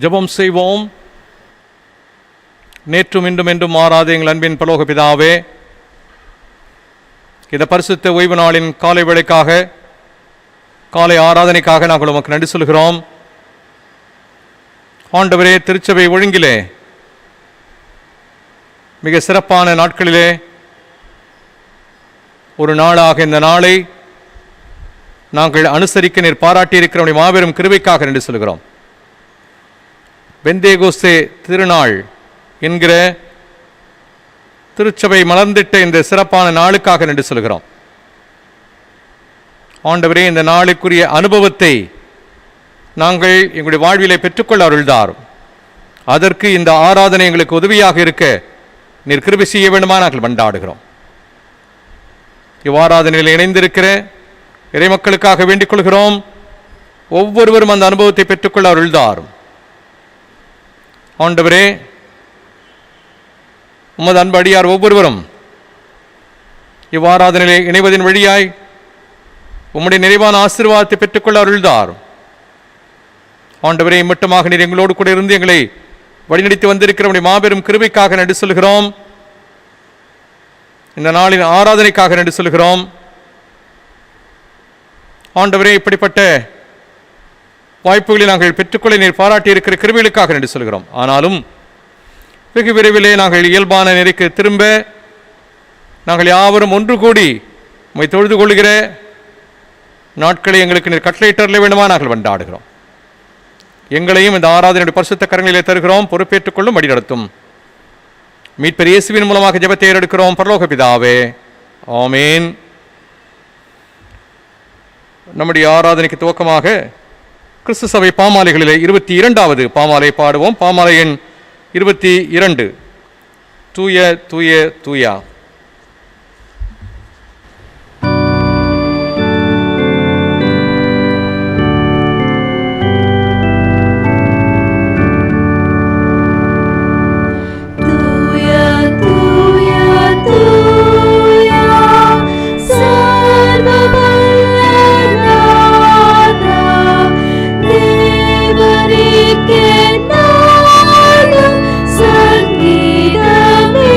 ஜெபம் செய்வோம். நேற்றும் இன்றும் என்றும் மாறாத எங்கள் அன்பின் பரலோக பிதாவே, இந்த பரிசுத்த ஓய்வு நாளின் காலை வேளைக்காக, காலை ஆராதனைக்காக நாங்கள் உமக்கு நன்றி சொல்கிறோம். ஆண்டவரே, திருச்சபை ஒழுங்கிலே மிக சிறப்பான நாட்களிலே ஒரு நாளாக இந்த நாளை நாங்கள் அனுசரிக்க நீர் பாராட்டியிருக்கிற மாபெரும் கிருபைக்காக நன்றி சொல்கிறோம். பெந்தேகோஸ்தே திருநாள் என்கிற திருச்சபை மலர்ந்திட்ட இந்த சிறப்பான நாளுக்காக நன்றி சொல்கிறோம். ஆண்டவரே, இந்த நாளுக்குரிய அனுபவத்தை நாங்கள் எங்களுடைய வாழ்விலை பெற்றுக்கொள்ள அருள்தாரும். அதற்கு இந்த ஆராதனை எங்களுக்கு உதவியாக இருக்க நீர் கிருபை செய்ய வேண்டுமா நாங்கள் மன்றாடுகிறோம். இவ்வாராதனையில் இணைந்திருக்கிற இறைமக்களுக்காக வேண்டிக் கொள்கிறோம். ஒவ்வொருவரும் அந்த அனுபவத்தை பெற்றுக்கொள்ள அருள்தாரும். ஆண்டவரே, உமது அன்பு அடியார் ஒவ்வொருவரும் இவ்வாராதனையிலே இணைவதின் வழியாய் உம்முடைய நிறைவான ஆசீர்வாதத்தை பெற்றுக்கொள்ள அருள்தாரும். ஆண்டவரே, மட்டுமாக நீர் எங்களோடு கூட இருந்து எங்களை வழிநடத்தி வந்திருக்கிற உம்முடைய மாபெரும் கிருபைக்காக நன்றி சொல்கிறோம். இந்த நாளின் ஆராதனைக்காக நன்றி சொல்கிறோம். ஆண்டவரே, இப்படிப்பட்ட வாய்ப்புகளை நாங்கள் பெற்றுக்கொள்ள நீர் பாராட்டி இருக்கிற கிருபைகளுக்காக நன்றி சொல்கிறோம். ஆனாலும் வெகு விரைவிலே நாங்கள் இயல்பான நிலைக்கு திரும்ப நாங்கள் யாவரும் ஒன்று கூடி உம்மை தொழுது கொள்கிற நாட்களை எங்களுக்கு நீர் கட்டளையிட்டருள வேண்டுமா நாங்கள் மன்றாடுகிறோம். எங்களையும் இந்த ஆராதனையுடைய பரிசுத்த கரங்களிலே தருகிறோம். பொறுப்பேற்றுக் கொள்ளும் வழி நடத்தும். மீட்பர் இயேசுவின் மூலமாக ஜெபத்தை ஏறெடுக்கிறோம் பரலோக பிதாவே, ஆமேன். நம்முடைய ஆராதனைக்கு துவக்கமாக கிறிஸ்து சபை பாமாலைகளிலே 22வது பாமாலை பாடுவோம். பாமாலை எண் 22, தூய தூய தூயா. சங்கீதமே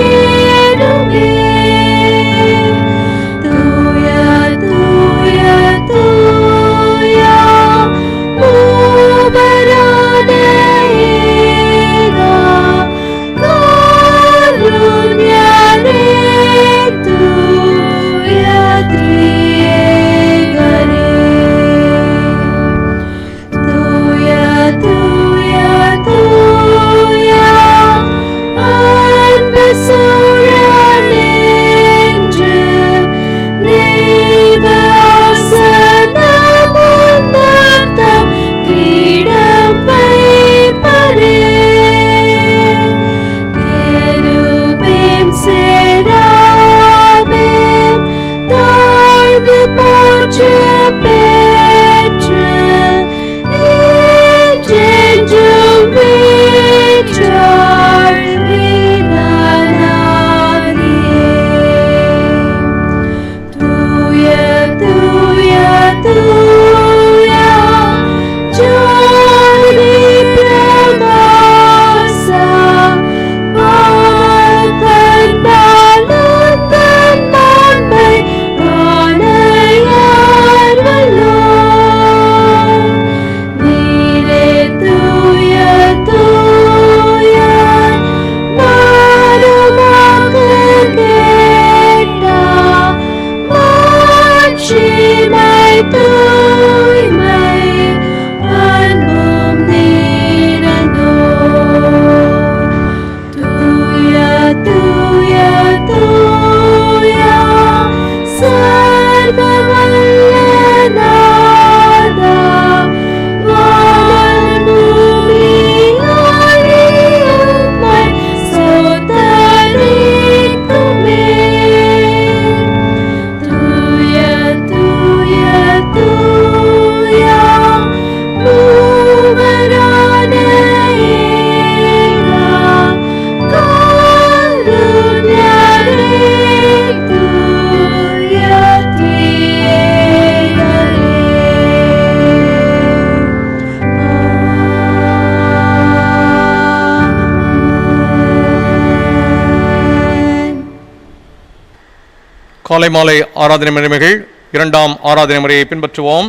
காலை மாலை ஆராதனை முறைமைகள். இரண்டாம் ஆராதனை முறையை பின்பற்றுவோம்.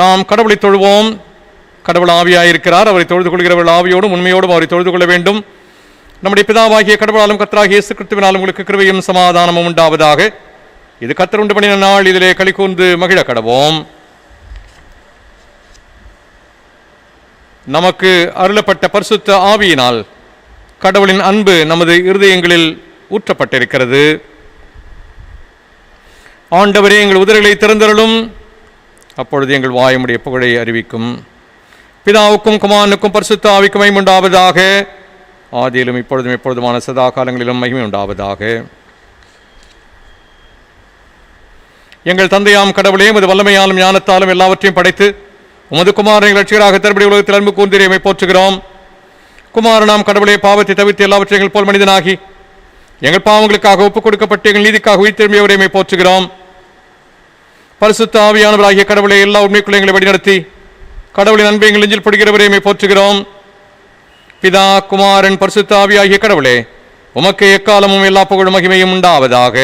நாம் கடவுளை தொழுவோம். கடவுள் ஆவியாயிருக்கிறார். அவரை தொழுது கொள்கிறவர்கள் ஆவியோடும் உண்மையோடும் அவரை தொழுது கொள்ள வேண்டும். நம்முடைய பிதாவாகிய கடவுளாலும் கர்த்தராகிய இயேசு கிறிஸ்துவினாலும் உங்களுக்கு கிருபையும் சமாதானமும் உண்டாவதாக. இது கர்த்தர் உண்டு பண்ணின நாள். இதிலே களி கூர்ந்து மகிழ கடவோம். நமக்கு அருளப்பட்ட பரிசுத்த ஆவியினால் கடவுளின் அன்பு நமது இருதயங்களில் ஊற்றப்பட்டிருக்கிறது. ஆண்டவரே, எங்கள் உதடுகளை திறந்தருளும், அப்பொழுது எங்கள் வாயுடைய புகழை அறிவிக்கும். பிதாவுக்கும் குமாரனுக்கும் பரிசுத்த ஆவிக்கும் மகிமை உண்டாவதாக. ஆதியிலும் இப்பொழுதும் எப்பொழுதுமான சதா காலங்களிலும் மகிமை உண்டாவதாக. எங்கள் தந்தையாம் கடவுளே, உமது வல்லமையாலும் ஞானத்தாலும் எல்லாவற்றையும் படைத்து உமது குமாரனை ரட்சிகராக தருபடி உலகத்தில் அன்பு கூர்ந்தீரை போற்றுகிறோம். குமாரனாம் கடவுளே, பாவத்தை தவிர்த்து எல்லாவற்றையும் எங்கள் போல் மனிதனாகி எங்கள் பாவங்களுக்காக ஒப்புக் கொடுக்கப்பட்டு எங்கள் நீதிக்காக உயிர் திரும்பியவரையுமே போற்றுகிறோம். பரிசுத்த ஆவியானவராகிய கடவுளை எல்லா உண்மைக்குள்ள எங்களை வழிநடத்தி கடவுளின் அன்பை எங்கள் நெஞ்சில் படுகிறவரையுமே போற்றுகிறோம். பிதா, குமாரன், பரிசுத்த ஆவியாகிய கடவுளே, உமக்கு எக்காலமும் எல்லா புகழும் மகிமையும் உண்டாவதாக.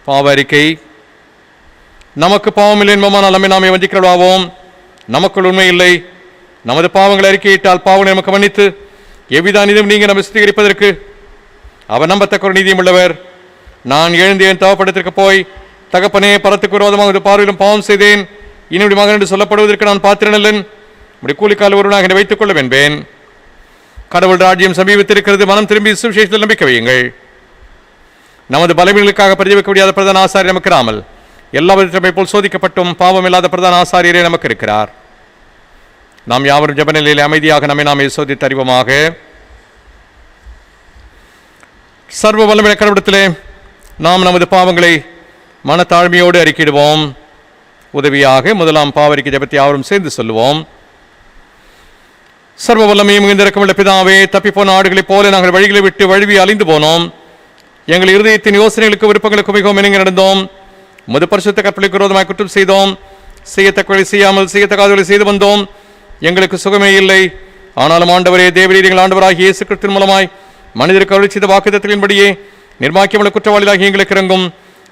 பாவ அறிக்கை. நமக்கு பாவமில்லை என்போமானால் நம்மை நாமே வஞ்சிக்கிறவாவோம். நமக்குள் உண்மை இல்லை. நமது பாவங்களை அறிக்கையிட்டால் பாவங்களை நமக்கு மன்னித்து எவ்வித அநீதியும் நீங்க நம்மை சுத்திகரிப்பதற்கு அவர் நம்பத்தக்க ஒரு நீதியும் உள்ளவர். நான் எழுந்து என் தவப்படத்திற்கு போய், தகப்பனே, பரத்துக்கு விரோதமாக பார்வையிலும் பாவம் செய்தேன், இனியுடைய மகன் என்று சொல்லப்படுவதற்கு நான் பாத்திரனல்லன். உடைய கூலிக்கால் ஒருவனாக என்னை வைத்துக் கொள்ள வென்பேன். கடவுள் ராஜ்யம் சமீபத்திருக்கிறது. மனம் திரும்பி சுவிசேஷத்தில் நம்பிக்கை வையுங்கள். நமது பலவீனங்களுக்காக பரிதவிக்க முடியாத பிரதான ஆசாரியர் நமக்கு இராமல் எல்லா விதத்திலுமே போல் சோதிக்கப்பட்டும் பாவம் இல்லாத பிரதான ஆசாரியரே நமக்கு இருக்கிறார். நாம் யாவரும் ஜெப நிலையில் அமைதியாக நம்மை நாமே சோதித்து அறிவோமாக. சர்வ வல்லமையுள்ள கடவுளிடத்திலே நாம் நமது பாவங்களை மனத்தாழ்மையோடு அறிக்கையிடுவோம். உதவியாக முதலாம் பாவரிக்கை ஜெபத்தை யாவரும் சேர்ந்து சொல்லுவோம். சர்வ வல்லமையும் மிகுந்திருக்கமுள்ள பிதாவே, தப்பிப்போன ஆடுகளைப் போல நாங்கள் வழிகளை விட்டு வழுவி அழிந்து போனோம். எங்கள் இருதயத்தின் யோசனைகளுக்கு விருப்பங்களுக்கு மிகவும் இணங்கி நடந்தோம். முது பரிசுத்த கற்பனைக்கு விரோதமாக குற்றம் செய்தோம். செய்யத்தக்கவரை செய்யாமல் செய்யத்தக்காதவர்களை செய்து வந்தோம். எங்களுக்கு சுகமே இல்லை. ஆனாலும் ஆண்டவரே, தேவரீர் எங்கள் ஆண்டவராகிய இயேசு கிறிஸ்துவின் மூலமாய் மனிதருக்கு அருளி செய்த வாக்குத்தத்தத்தின்படியே நிர்மாக்கியமுள்ள குற்றவாளிகளாகி எங்களுக்கு இறங்கும்.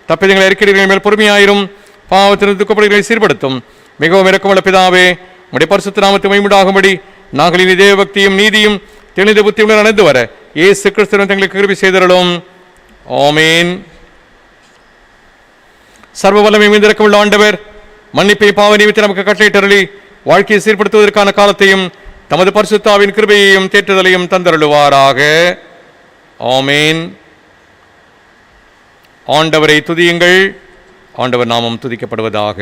தப்பிதங்களை அறிக்கைகள் மேல் பொறுமையாயிரும். பாவத்தின் துக்கப்படுகளை சீர்படுத்தும். மிகவும் இரக்கமுள்ள பிதாவே, உடைய பரிசுத்த நாமத்தை மகிமையுண்டாகும்படி நாங்கள் இனி தேவ பக்தியும் நீதியும் தெளிந்த புத்தியுடன் நடந்து வர இயேசு கிறிஸ்துவின் தங்களுக்கு கிருபை செய்தருளும். ஆமீன். சர்வ வல்லமை மிகுந்திருக்கமுள்ள ஆண்டவர் மன்னிப்பை பாவ நிமித்தம் நமக்கு கட்டளையிட்டருளி வாழ்க்கையை சீர்படுத்துவதற்கான காலத்தையும் தமது பரிசுத்தாவின் கிருபையையும் தேற்றுதலையும் தந்தருளுவாராக. ஆமீன். ஆண்டவரை துதியுங்கள். ஆண்டவர் நாமம் துதிக்கப்படுவதாக.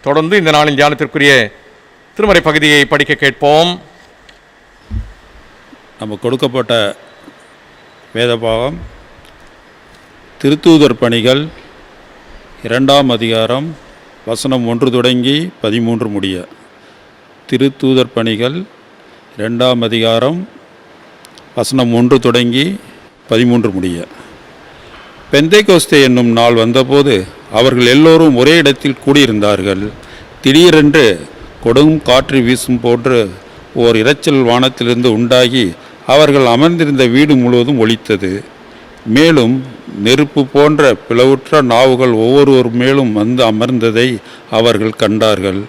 தொடர்ந்து இந்த நாளின் தியானத்திற்குரிய திருமறை பகுதியை படிக்க கேட்போம். நம்ம கொடுக்கப்பட்ட வேதபாகம் திருத்தூதர் பணிகள் 2ஆம் அதிகாரம் வசனம் 1 தொடங்கி 13 முடிய. திருத்தூதர் பணிகள் 2ஆம் அதிகாரம் வசனம் 1 தொடங்கி 13 முடிய. பெந்தைகோஸ்தே என்னும் நாள் வந்தபோது அவர்கள் எல்லோரும் ஒரே இடத்தில் கூடியிருந்தார்கள். திடீரென்று கொடும் காற்று வீசும் போன்று ஓர் இரைச்சல் வானத்திலிருந்து உண்டாகி அவர்கள் அமர்ந்திருந்த வீடு முழுவதும் ஒலித்தது. மேலும் நெருப்பு போன்ற பிளவுற்ற நாவுகள் ஒவ்வொருவர் மேலும் வந்து அமர்ந்ததை அவர்கள் கண்டார்கள்.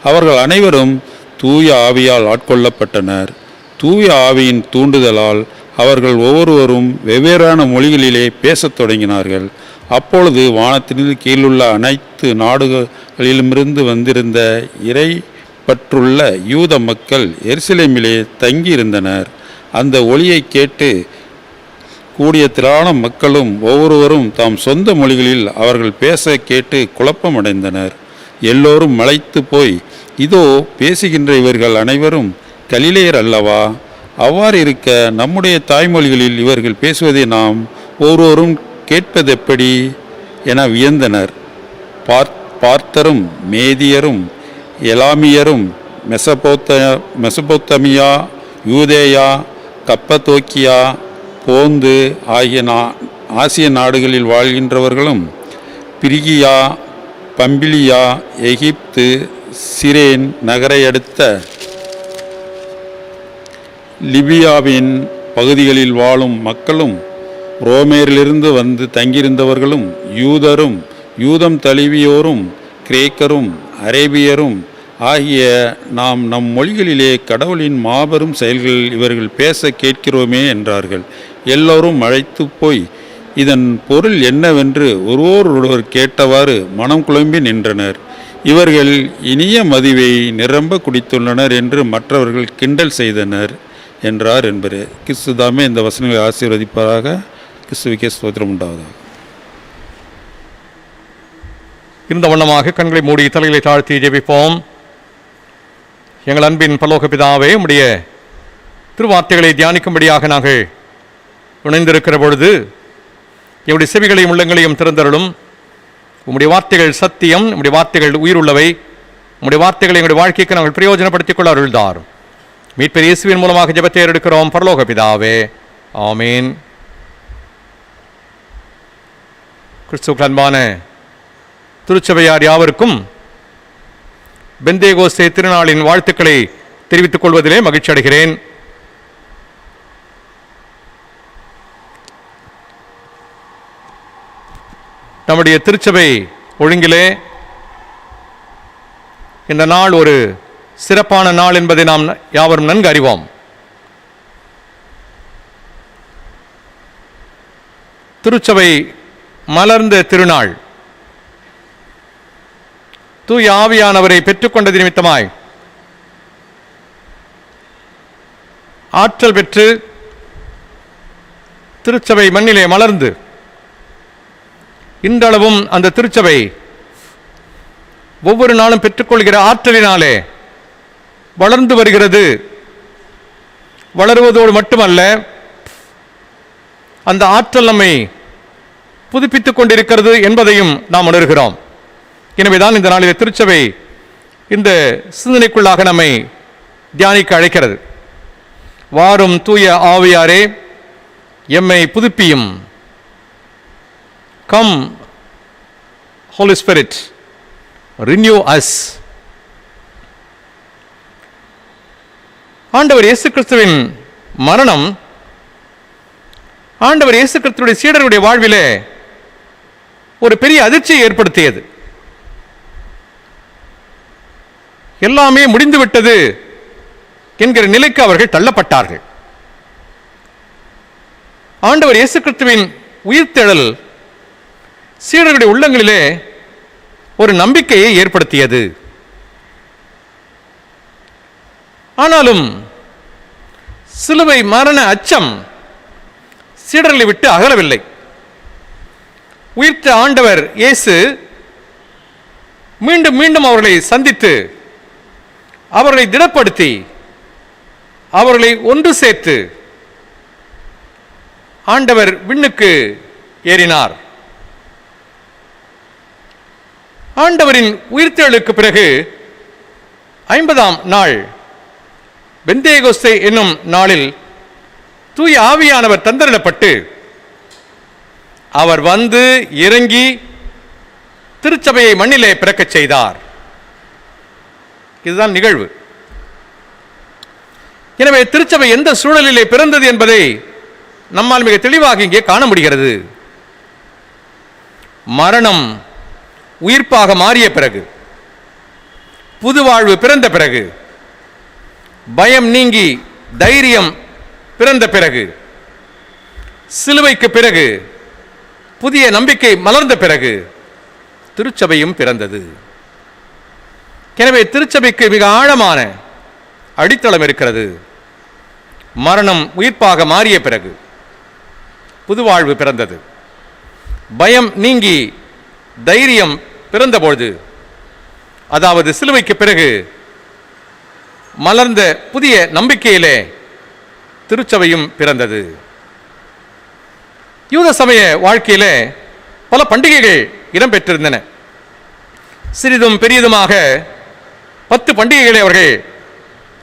அவர்கள் அனைவரும் தூய ஆவியால் ஆட்கொள்ளப்பட்டனர். தூய ஆவியின் தூண்டுதலால் அவர்கள் ஒவ்வொருவரும் வெவ்வேறான மொழிகளிலே பேசத் தொடங்கினார்கள். அப்பொழுது வானத்தினில் கீழுள்ள அனைத்து நாடுகளிலுமிருந்து வந்திருந்த இறை பற்றுள்ள யூத மக்கள் எருசலேமிலே தங்கியிருந்தனர். அந்த ஒலியை கேட்டு கூடிய திரளான மக்களும் ஒவ்வொருவரும் தாம் சொந்த மொழிகளில் அவர்கள் பேச கேட்டு குழப்பமடைந்தனர். எல்லோரும் மலைத்து போய், இதோ பேசுகின்ற இவர்கள் அனைவரும் கலிலேயர் அல்லவா? அவ்வாறு இருக்க நம்முடைய தாய்மொழிகளில் இவர்கள் பேசுவதை நாம் ஒவ்வொருவரும் கேட்பதெப்படி என வியந்தனர். பார்த்தரும் மேதியரும் எலாமியரும் மெசபோத்தமியா, யூதேயா, கப்பத்தோக்கியா, போந்து ஆகிய ஆசிய நாடுகளில் வாழ்கின்றவர்களும், பிரிகியா, பம்பிலியா, எகிப்து, சிரேன் நகரை அடுத்த லிபியாவின் பகுதிகளில் வாழும் மக்களும், ரோமேரிலிருந்து வந்து தங்கியிருந்தவர்களும், யூதரும், யூதம் தழுவியோரும், கிரேக்கரும், அரேபியரும் ஆகிய நாம் நம் மொழிகளிலே கடவுளின் மாபெரும் செயல்கள் இவர்கள் பேச கேட்கிறோமே என்றார்கள். எல்லோரும் அழைத்து போய் இதன் பொருள் என்னவென்று ஒருவர் கேட்டவாறு மனம் குழம்பி நின்றனர். இவர்கள் இனிய மதுவை நிரம்ப குடித்துள்ளனர் என்று மற்றவர்கள் கிண்டல் செய்தனர் என்றார் என்பது. கிறிஸ்து தாமே இந்த வசனங்களை ஆசீர்வதிப்பதாக. கிறிஸ்துவுக்கே ஸ்தோத்திரம் உண்டாவதாக. இந்த வண்ணமாக கண்களை மூடி தலைகளை தாழ்த்தி ஜெபிப்போம். எங்கள் அன்பின் பரலோக பிதாவே, உம்முடைய திருவார்த்தைகளை தியானிக்கும்படியாக நாங்கள் இணைந்திருக்கிற பொழுது எங்களுடைய செவிகளையும் உள்ளங்களையும் திறந்தருளும். உம்முடைய வார்த்தைகள் சத்தியம், உம்முடைய வார்த்தைகள் உயிருள்ளவை. உம்முடைய வார்த்தைகளை எங்களுடைய வாழ்க்கைக்கு நாங்கள் பிரயோஜனப்படுத்திக் கொள்ள அருள்தார். மீட்பர் இயேசுவின் மூலமாக ஜெபத்தை எடுக்கிறோம் பரலோக பிதாவே, ஆமீன். கிறிஸ்துவுக்கு அன்பான திருச்சபையார் யாவருக்கும் பெந்தேகோஸ்தே திருநாளின் வாழ்த்துக்களை தெரிவித்துக் கொள்வதிலே மகிழ்ச்சி அடைகிறேன். நம்முடைய திருச்சபை ஒழுங்கிலே இந்த நாள் ஒரு சிறப்பான நாள் என்பதை நாம் யாவரும் நன்கு அறிவோம். திருச்சபை மலர்ந்த திருநாள். தூய ஆவியானவரை பெற்றுக்கொண்டது நிமித்தமாய் ஆற்றல் பெற்று திருச்சபை மண்ணிலே மலர்ந்து இன்றளவும் அந்த திருச்சபை ஒவ்வொரு நாளும் பெற்றுக்கொள்கிற ஆற்றலினாலே வளர்ந்து வருகிறது. வளருவதோடு மட்டுமல்ல, அந்த ஆற்றல் நம்மை புதுப்பித்துக் கொண்டிருக்கிறது என்பதையும் நாம் உணர்கிறோம். எனவேதான் இந்த நாளிலே திருச்சபை இந்த சிந்தனைக்குள்ளாக நம்மை தியானிக்க அழைக்கிறது. வாரும் தூய ஆவியாரே, எம்மை புதுப்பியும். Come Holy Spirit, renew us. ஆண்டவர் இயேசு கிறிஸ்துவின் மரணம் ஆண்டவர் இயேசு கிறிஸ்துவுடைய சீடருடைய வாழ்விலே ஒரு பெரிய அதிர்ச்சியை ஏற்படுத்தியது. எல்லாமே முடிந்துவிட்டது என்கிற நிலைக்கு அவர்கள் தள்ளப்பட்டார்கள். ஆண்டவர் இயேசு கிறிஸ்துவின் உயிர்த்தெழல் சீடர்களுடைய உள்ளங்களிலே ஒரு நம்பிக்கையை ஏற்படுத்தியது. ஆனாலும் சிலுவை மரண அச்சம் சீடர்களை விட்டு அகலவில்லை. உயிர்த்த ஆண்டவர் இயேசு மீண்டும் மீண்டும் அவர்களை சந்தித்து அவர்களை திடப்படுத்தி அவர்களை ஒன்று சேர்த்து ஆண்டவர் விண்ணுக்கு ஏறினார். ஆண்டவரின் உயிர்த்தெழுக்கு பிறகு 50ஆம் நாள் பெந்தேகோஸ்தே என்னும் நாளில் தூய ஆவியானவர் தந்தரிடப்பட்டு அவர் வந்து இறங்கி திருச்சபையை மண்ணிலே பிறக்கச் செய்தார். இதுதான் நிகழ்வு. எனவே திருச்சபை எந்த சூழலிலே பிறந்தது என்பதை நம்மால் மிக தெளிவாக இங்கே காண முடிகிறது. மரணம் உயிர்ப்பாக மாறிய பிறகு, புது வாழ்வு பிறந்த பிறகு, பயம் நீங்கி தைரியம் பிறந்த பிறகு, சிலுவைக்கு பிறகு புதிய நம்பிக்கை மலர்ந்த பிறகு திருச்சபையும் பிறந்தது. எனவே திருச்சபைக்கு மிக ஆழமான அடித்தளம் இருக்கிறது. மரணம் உயிர்ப்பாக மாறிய பிறகு புது வாழ்வு பிறந்தது. பயம் நீங்கி தைரியம் பிறந்தபொழுது, அதாவது சிலுவைக்கு பிறகு மலர்ந்த புதிய நம்பிக்கையிலே திருச்சபையும் பிறந்தது. யூத சமய வாழ்க்கையிலே பல பண்டிகைகள் இடம்பெற்றிருந்தன. சிறிதும் பெரியதுமாக 10 பண்டிகைகளை அவர்கள்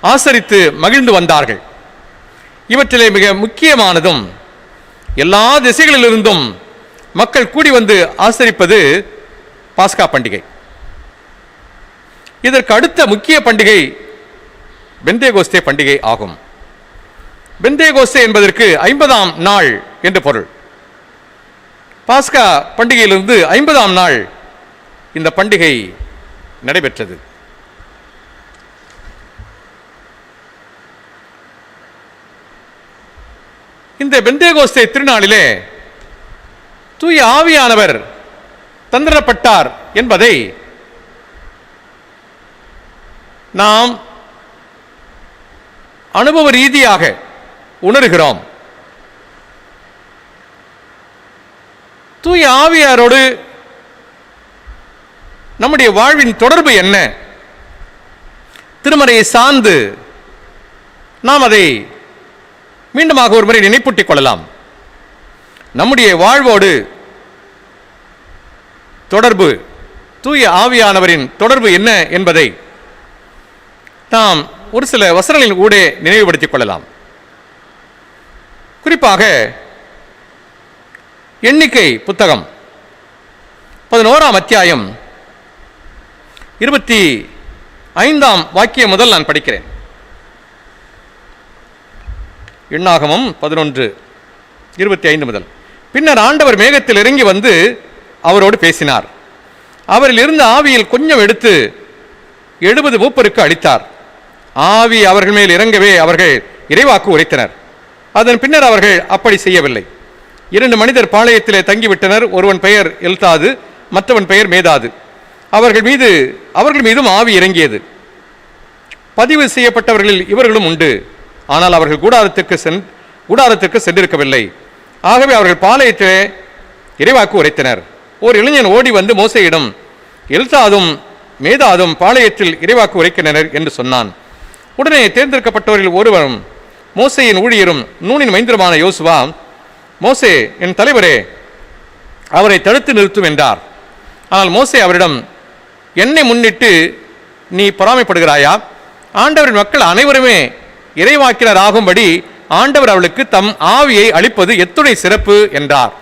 ஆசரித்து மகிழ்ந்து வந்தார்கள். இவற்றிலே மிக முக்கியமானதும் எல்லா திசைகளிலிருந்தும் மக்கள் கூடி வந்து ஆசரிப்பது பாஸ்கா பண்டிகை. இதற்கு அடுத்த முக்கிய பண்டிகை பெந்தேகோஸ்தே பண்டிகை ஆகும். பெந்தேகோஸ்தே என்பதற்கு 50ஆம் நாள் என்று பொருள். பாஸ்கா பண்டிகையிலிருந்து 50ஆம் நாள் இந்த பண்டிகை நடைபெற்றது. இந்த பெந்தேகோஸ்தே திருநாளிலே தூய ஆவியானவர் தந்திரப்பட்டார் என்பதை நாம் அனுபவ ரீதியாக உணர்கிறோம். தூய ஆவியாரோடு நம்முடைய வாழ்வின் தொடர்பு என்ன? திருமறையை சார்ந்து நாம் அதை மீண்டுமாக ஒரு முறை நினைப்பூட்டிக் கொள்ளலாம். நம்முடைய வாழ்வோடு தொடர்பு, தூய ஆவியானவரின் தொடர்பு என்ன என்பதை நாம் ஒரு சில வசனங்களின் ஊடே நினைவுபடுத்திக் கொள்ளலாம். குறிப்பாக எண்ணிக்கை புத்தகம் 11ஆம் அத்தியாயம் 25ஆம் வாக்கியம் முதல் நான் படிக்கிறேன். எண்ணாகமம் 11:25 முதல். பின்னர் ஆண்டவர் மேகத்தில் இறங்கி வந்து அவரோடு பேசினார். அவரில் இருந்த ஆவியில் கொஞ்சம் எடுத்து 70 மூப்பருக்கு அளித்தார். ஆவி அவர்கள் மேல் இறங்கவே அவர்கள் இறைவாக்கு உரைத்தனர். அதன் பின்னர் அவர்கள் அப்படி செய்யவில்லை. 2 மனிதர் பாளையத்திலே தங்கிவிட்டனர். ஒருவன் பெயர் எல்தாது, மற்றவன் பெயர் மேதாது. அவர்கள் மீதும் ஆவி இறங்கியது. பதிவு செய்யப்பட்டவர்களில் இவர்களும் உண்டு. ஆனால் அவர்கள் கூடாரத்திற்கு சென்றிருக்கவில்லை. ஆகவே அவர்கள் பாளையத்திலே இறைவாக்கு உரைத்தனர். ஒரு இளைஞன் ஓடி வந்து மோசேயிடம், எல்தாதும் மேதாதும் பாளையத்தில் இறைவாக்கு உரைக்கின்றனர் என்று சொன்னான். உடனே தேர்ந்தெடுக்கப்பட்டவரில் ஒருவரும் மோசேயின் ஊழியரும் நூனின் மைந்தருமான யோசுவா, மோசே என் தலைவரே, அவரை தடுத்து நிறுத்தும் என்றார். ஆனால் மோசே அவரிடம், என்னை முன்னிட்டு நீ பொறாமைப்படுகிறாயா? ஆண்டவரின் மக்கள் அனைவருமே இறைவாக்கினர் ஆகும்படி ஆண்டவர் அவளுக்கு தம் ஆவியை அளிப்பது எத்துணை சிறப்பு என்றார்.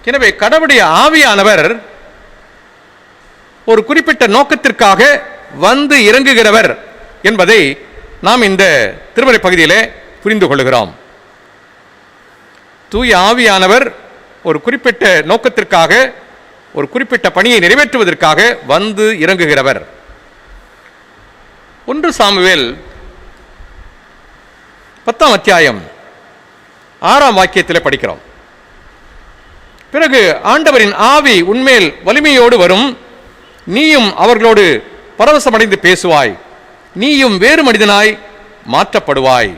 எனவே கடவுளுடைய ஆவியானவர் ஒரு குறிப்பிட்ட நோக்கத்திற்காக வந்து இறங்குகிறவர் என்பதை நாம் இந்த திருமறை பகுதியிலே புரிந்து கொள்கிறோம். தூய ஆவியானவர் ஒரு குறிப்பிட்ட நோக்கத்திற்காக, ஒரு குறிப்பிட்ட பணியை நிறைவேற்றுவதற்காக வந்து இறங்குகிறவர். 1 சாமுவேல் 10ஆம் அத்தியாயம் 6ஆம் வாக்கியத்திலே படிக்கிறோம். பிறகு ஆண்டவரின் ஆவி உன்மேல் வலிமையோடு வரும், நீயும் அவர்களோடு பரவசமடைந்து பேசுவாய், நீயும் வேறு மனிதனாய் மாற்றப்படுவாய்.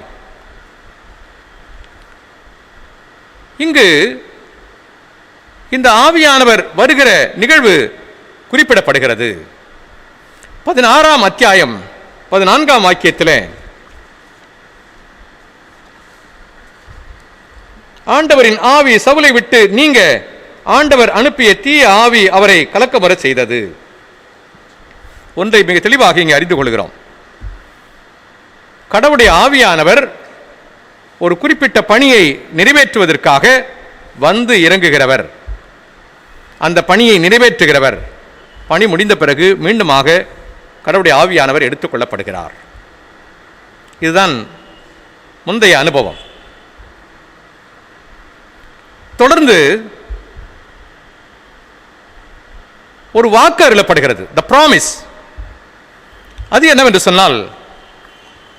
இங்கு இந்த ஆவியானவர் வருகிற நிகழ்வு குறிப்பிடப்படுகிறது. 16ஆம் அத்தியாயம் 14ஆம் வாக்கியத்திலே ஆண்டவரின் ஆவி சவுலை விட்டு நீங்க ஆண்டவர் அனுப்பிய தீய ஆவி அவரை கலக்கமர செய்தது. ஒன்றை மிக தெளிவாக இங்கே அறிந்து கொள்கிறோம். கடவுளுடைய ஆவியானவர் ஒரு குறிப்பிட்ட பணியை நிறைவேற்றுவதற்காக வந்து இறங்குகிறவர், அந்த பணியை நிறைவேற்றுகிறவர். பணி முடிந்த பிறகு மீண்டுமாக கடவுளுடைய ஆவியானவர் எடுத்துக்கொள்ளப்படுகிறார். இதுதான் முந்தைய அனுபவம். தொடர்ந்து ஒரு வாக்கு அருளப்படுகிறது, த ப்ராமிஸ். அது என்னவென்று சொன்னால்,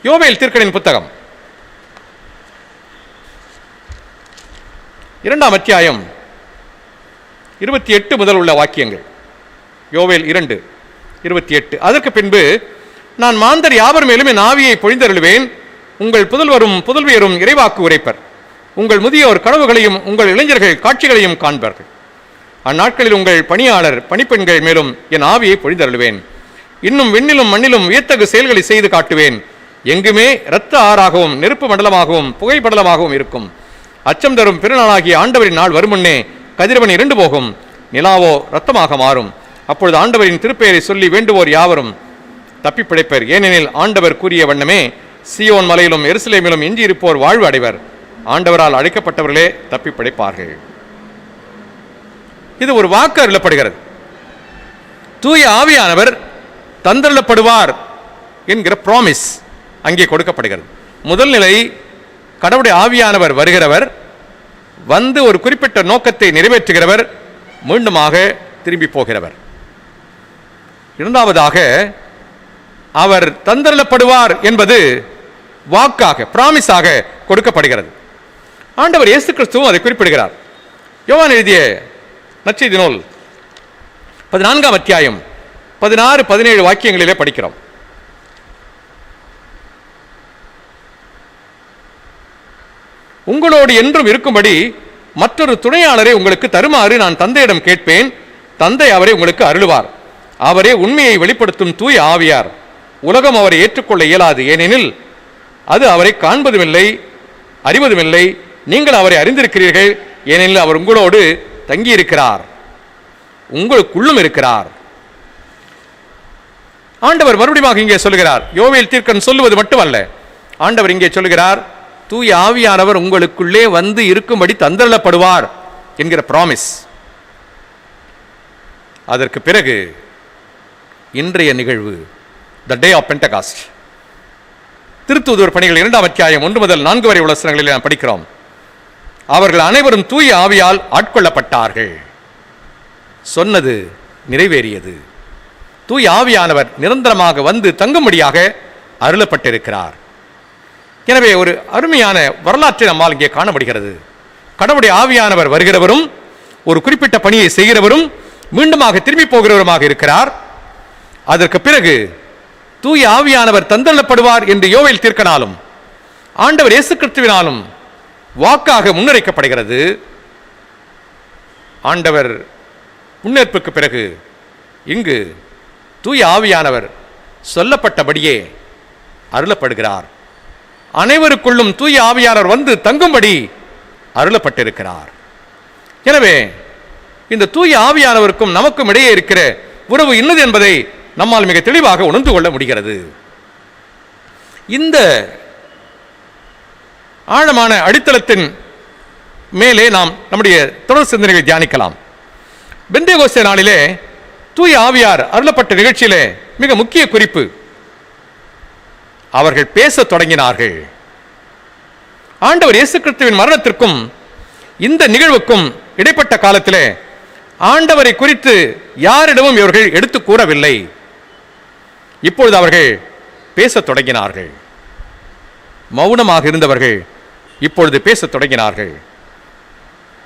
யோவேல் தீர்க்கதரிசியின் புத்தகம் 2ஆம் அத்தியாயம் 28 முதல் உள்ள வாக்கியங்கள். யோவேல் 2:28. அதற்கு பின்பு நான் மாந்தர் யாவர் மேலும் என் ஆவியை பொழிந்தருளுவேன். உங்கள் புதல்வரும் புதல்வியரும் இறைவாக்கு உரைப்பர். உங்கள் முதியோர் கனவுகளையும் உங்கள் இளைஞர்கள் காட்சிகளையும் காண்பார்கள். அந்நாட்களில் உங்கள் பணியாளர் பணிப்பெண்கள் மேலும் என் ஆவியை பொழிந்தருளுவேன். இன்னும் விண்ணிலும் மண்ணிலும் வியத்தகு செயல்களை செய்து காட்டுவேன். எங்குமே இரத்த ஆறாகவும் நெருப்பு மண்டலமாகவும் புகைப்படலமாகவும் இருக்கும். அச்சம் தரும் பெருநாளாகிய ஆண்டவரின் நாள் வருமுன்னே கதிரவன் இருண்டு போகும், நிலாவோ இரத்தமாக மாறும். அப்பொழுது ஆண்டவரின் திருப்பெயரை சொல்லி வேண்டுவோர் யாவரும் தப்பி பிழைப்பர். ஏனெனில் ஆண்டவர் கூறிய வண்ணமே சீயோன் மலையிலும் எருசலேமிலும் எஞ்சியிருப்போர் வாழ்வு அடைவர். ஆண்டவரால் அழைக்கப்பட்டவர்களே தப்பி பிழைப்பார்கள். இது ஒரு வாக்கு அருளப்படுகிறது. தூய ஆவியானவர் தந்தருளப்படுவார் என்கிற ப்ராமிஸ் அங்கே கொடுக்கப்படுகிறது. முதல் நிலை, கடவுளுடைய ஆவியானவர் வருகிறவர், வந்து ஒரு குறிப்பிட்ட நோக்கத்தை நிறைவேற்றுகிறவர், மீண்டுமாக திரும்பி போகிறவர். இரண்டாவதாக, அவர் தந்தரப்படுவார் என்பது வாக்காக, பிராமிஸாக கொடுக்கப்படுகிறது. ஆண்டவர் இயேசு கிறிஸ்துவும் அதை குறிப்பிடுகிறார். யோவான் எழுதிய நற்செய்தி நூல் 14ஆம் அத்தியாயம் 16-17 வாக்கியங்களிலே படிக்கிறோம். உங்களோடு என்றும் இருக்கும்படி மற்றொரு துணையாளரை உங்களுக்கு தருமாறு நான் தந்தையிடம் கேட்பேன். தந்தை அவரை உங்களுக்கு அருளுவார். அவரே உண்மையை வெளிப்படுத்தும் தூய ஆவியார். உலகம் அவரை ஏற்றுக்கொள்ள இயலாது, ஏனெனில் அது அவரை காண்பதுமில்லை, அறிவதுமில்லை. நீங்கள் அவரை அறிந்திருக்கிறீர்கள், ஏனெனில் அவர் உங்களோடு தங்கியிருக்கிறார், உங்களுக்குள்ளும் இருக்கிறார். ஆண்டவர் மறுபடியும் இங்கே சொல்லுகிறார். யோவேல் தீர்க்கன் சொல்லுவது மட்டுமல்ல, ஆண்டவர் இங்கே சொல்லுகிறார், தூய ஆவியானவர் உங்களுக்குள்ளே வந்து இருக்கும்படி தந்தரப்படுவார் என்கிற பிராமிஸ். அதற்கு பிறகு இன்றைய நிகழ்வு, த டே ஆஃப் பெண்டகாஸ்ட். திருத்தூதர் பணிகள் 2ஆம் அத்தியாயம் 1 முதல் 4 வரை உள்ள வசனங்களில் நாம் படிக்கிறோம். அவர்கள் அனைவரும் தூய ஆவியால் ஆட்கொள்ளப்பட்டார்கள். சொன்னது நிறைவேறியது. தூய ஆவியானவர் நிரந்தரமாக வந்து தங்கும்படியாக அருளப்பட்டிருக்கிறார். எனவே ஒரு அருமையான வரலாற்றை நம்மால் இங்கே காணப்படுகிறது. கடவுளுடைய ஆவியானவர் வருகிறவரும், ஒரு குறிப்பிட்ட பணியை செய்கிறவரும், மீண்டுமாக திரும்பி போகிறவருமாக இருக்கிறார். அதற்கு பிறகு தூய ஆவியானவர் தந்தரப்படுவார் என்று யோவேல் தீர்க்கனாலும் ஆண்டவர் இயேசு கிறிஸ்துவினாலும் வாக்காக முன்னுரைக்கப்படுகிறது. ஆண்டவர் முன்னேற்புக்கு பிறகு இங்கு தூய ஆவியானவர் சொல்லப்பட்டபடியே அருளப்படுகிறார். அனைவருக்குள்ளும் தூய ஆவியானவர் வந்து தங்கும்படி அருளப்பட்டிருக்கிறார். எனவே இந்த தூய ஆவியானவருக்கும் நமக்கும் இடையே இருக்கிற உறவு இன்னது என்பதை நம்மால் மிக தெளிவாக உணர்ந்து கொள்ள முடிகிறது. இந்த ஆழமான அடித்தளத்தின் மேலே நாம் நம்முடைய தொடர் சிந்தனைகளை தியானிக்கலாம். பெந்தேகோஸ்தே நாளிலே தூய ஆவியார் அருளப்பட்ட நிகழ்ச்சியிலே மிக முக்கிய குறிப்பு, அவர்கள் பேசத் தொடங்கினார்கள். ஆண்டவர் இயேசு கிறிஸ்துவின் மரணத்திற்கும் இந்த நிகழ்வுக்கும் இடைப்பட்ட காலத்திலே ஆண்டவரை குறித்து யாரிடமும் இவர்கள் எடுத்து கூறவில்லை. இப்பொழுது அவர்கள் பேசத் தொடங்கினார்கள். மௌனமாக இருந்தவர்கள் இப்பொழுது பேசத் தொடங்கினார்கள்.